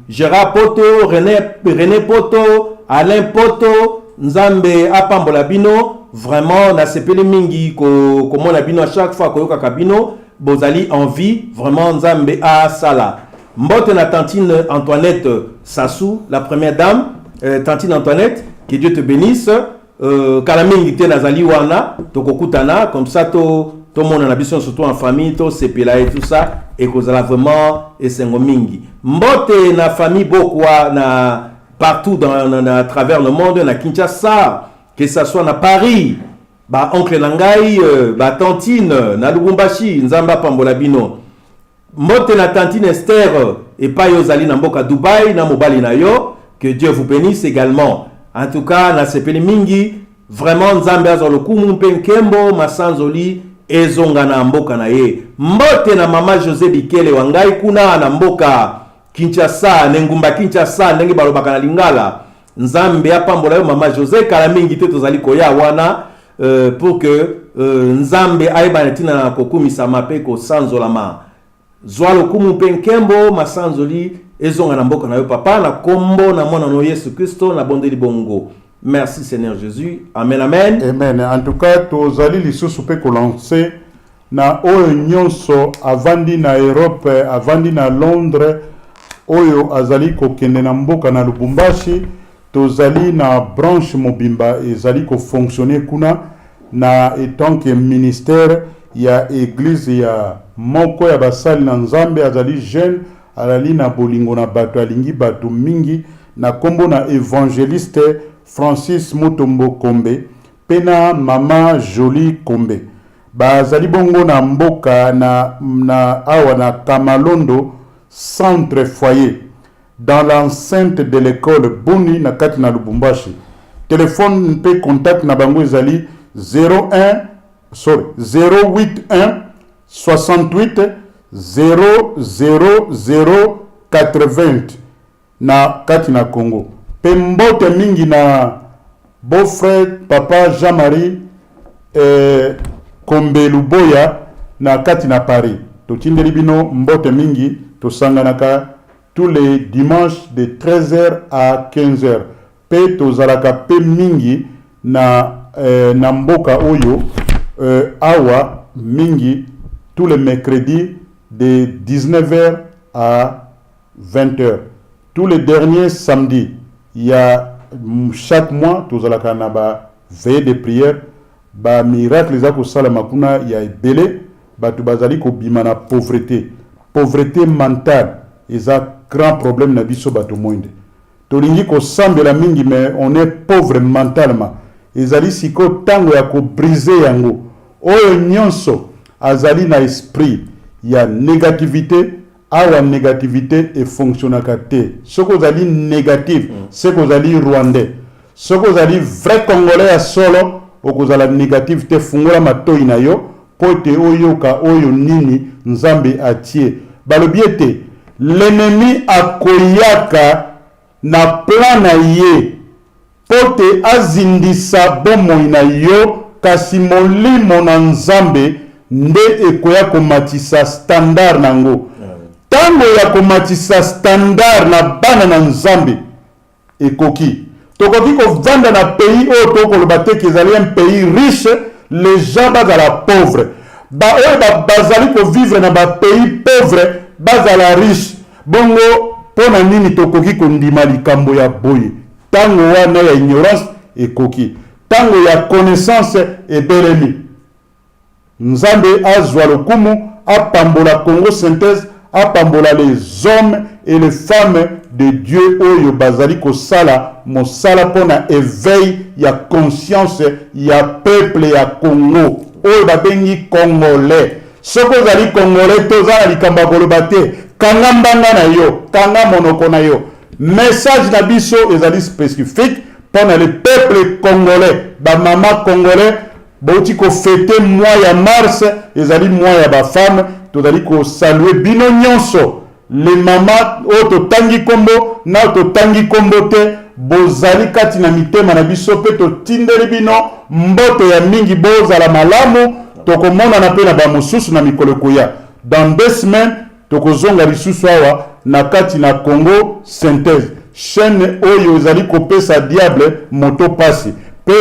Gérard Poto, René Poto, Alain Poto, Nzambe apambola bino, vraiment na sepeli mingi ko mona bino à chaque fois ko yoka kabino, bozali envie, vraiment Nzambe a sala. Mbote na tantine Antoinette Sassou, la première dame, tantine Antoinette, que Dieu te bénisse. Kala mingi te nazali wana, tokokutana comme ça to monde en habitation surtout en famille, to sepela et tout ça, et que ça vraiment et c'est mingi. Mbote na famille bokwa na partout à travers le monde, na Kinshasa, que ça soit na Paris, ba oncle Nangai, ba tantine na Lubumbashi, Nzamba pambola bino. Mbote na tantine Esther et pas yozali na mboka Dubaï na mobali na yo, que Dieu vous bénisse également. En tout cas, na sepeli mingi, vraiment Nzambe azolo kumu penkembo masanzoli ezonga na mboka na ye. Mbote na mama José Bikele wangai kuna na mboka Kinshasa, nengumba Kinshasa, ndenge balobaka na Lingala. Nzambe apambola yo mama José kala mingi te tozali koya wana pour que Nzambe aiba netina na kokumisa mape ko sanzolama. Zwalo kumu penkembo masanzoli ezonga na mboka na yo papa na kombo na mwana no Yesu Kristo na bondeli bongo. Merci Seigneur Jésus. Amen, amen. Amen. En tout cas, tozali lisusu pe ko lancer na oyo nyonso avandi na Europe, avandi na Londres, oyo azali ko kende na mboka na Lubumbashi, tozali na branche mobimba ezali ko fonctionner kuna na etant que ministère ya église ya moko ya basali na Nzambe azali jeune alali na bolingo na bato alingi bato mingi na kombo na évangéliste Francis Mutombo Kombe pena mama Jolie Kombe bazali bongo na mboka na awa na Kamalondo centre foyer dans l'enceinte de l'école Buni na kati na Lubumbashi. Téléphone pe contact na bango ezali 081 68 00080 na kati na Congo. Pembote mingi na beau-frère papa Jean-Marie Kombe Luboya na kati na Paris. Totindeli bino mbote mingi tosanganaka tous les dimanches de 13h à 15h. Pe tozalaka pe mingi na mboka oyo awa mingi tous les mercredis de 19h à 20h. Tous les derniers samedis, il y a chaque mois, tous à la canaba veille de prière, ba miracle les ako salamakuna il y a belé, ba tu bazali ko bimana pauvreté mentale, ils a grand problème na biso ba to monde. Tolingi ko sambela mingi mais on est pauvre mentalement. Ezali siko tango ya ko briser yango. Oyo nyonso azali na esprit ya négativité awa négativité et fonctionnaka te. Soko azali négatif, soko azali rwandais. Soko azali vrai congolais ya solo, okozala négatif te fungola matoi na yo pote oyoka oyo nini Nzambe atie. Balobiete l'ennemi akoyaka na plan na ye pote azindisa bomoi na yo kasi molimo na Nzambe nde ekoya komatisa standard nango. Tango ya komatisa standard na bana na Nzambe ekoki. Tokoki kovanda na pays oyo tokoloba te kezali un pays riche, les gens bazala pauvre. Ba oyo bazali ko vivre na ba pays pauvre bazala riche. Bongo pona nini tokoki kondima likambo ya boye. Tango wana ya ignorance ekoki. Tango ya connaissance ebelemi. Nzambe azwa lokumu apambola Congo synthèse apambola les hommes et les femmes de Dieu oyo bazali ko sala mosala pona éveil ya conscience ya peuple ya Congo oyo babengi congolais. Soko zali congolais tozala likamba koloba te kanga mbanga na yo kanga monoko na yo. Message na biso ezali spécifique pona le peuple congolais ba mama congolais bauti ko fêter mois ya mars ezali mois ya ba femme tozali ko saluer bino nyonso les mamas oto tangi kombo na to tangi kombo te bozali kati na mitema na biso pe to tindeli bino mbote ya mingi bozala malamu tokomona na pe na ba mosusu na mikolo koya. dans 2 semaines tokozonga lisusu awa na kati na Congo synthèse chaîne oyo ezali kopesa diable moto pasi pe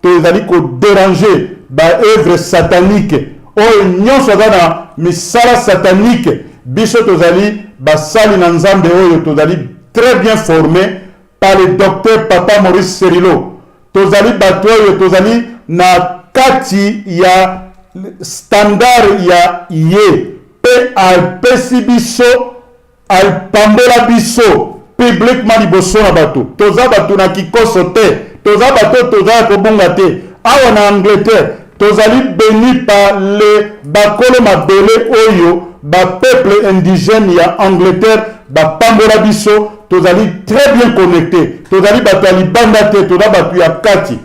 tozali ko déranger ba œuvre satanique oyo nyonso na misala satanique biso tozali basali na nzambe oyo tozali très bien formé par le docteur Papa Maurice Serilo tozali bato oyo tozali na kati ya standard ya ye pe alpesi biso alpambola biso publiquement liboso na bato toza bato na kikoso te toza bato toza kobunga te awa na Angleterre tozali béni par le bakolo mabele oyo ba peuple indigène ya Angleterre ba pambola biso tozali très bien connecté tozali bato ya libanda te toza bato ya kati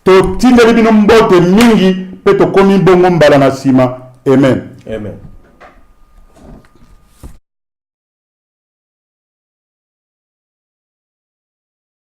totindeli bino mbote mingi pe tokomi bongo mbala na nsima amen Amen.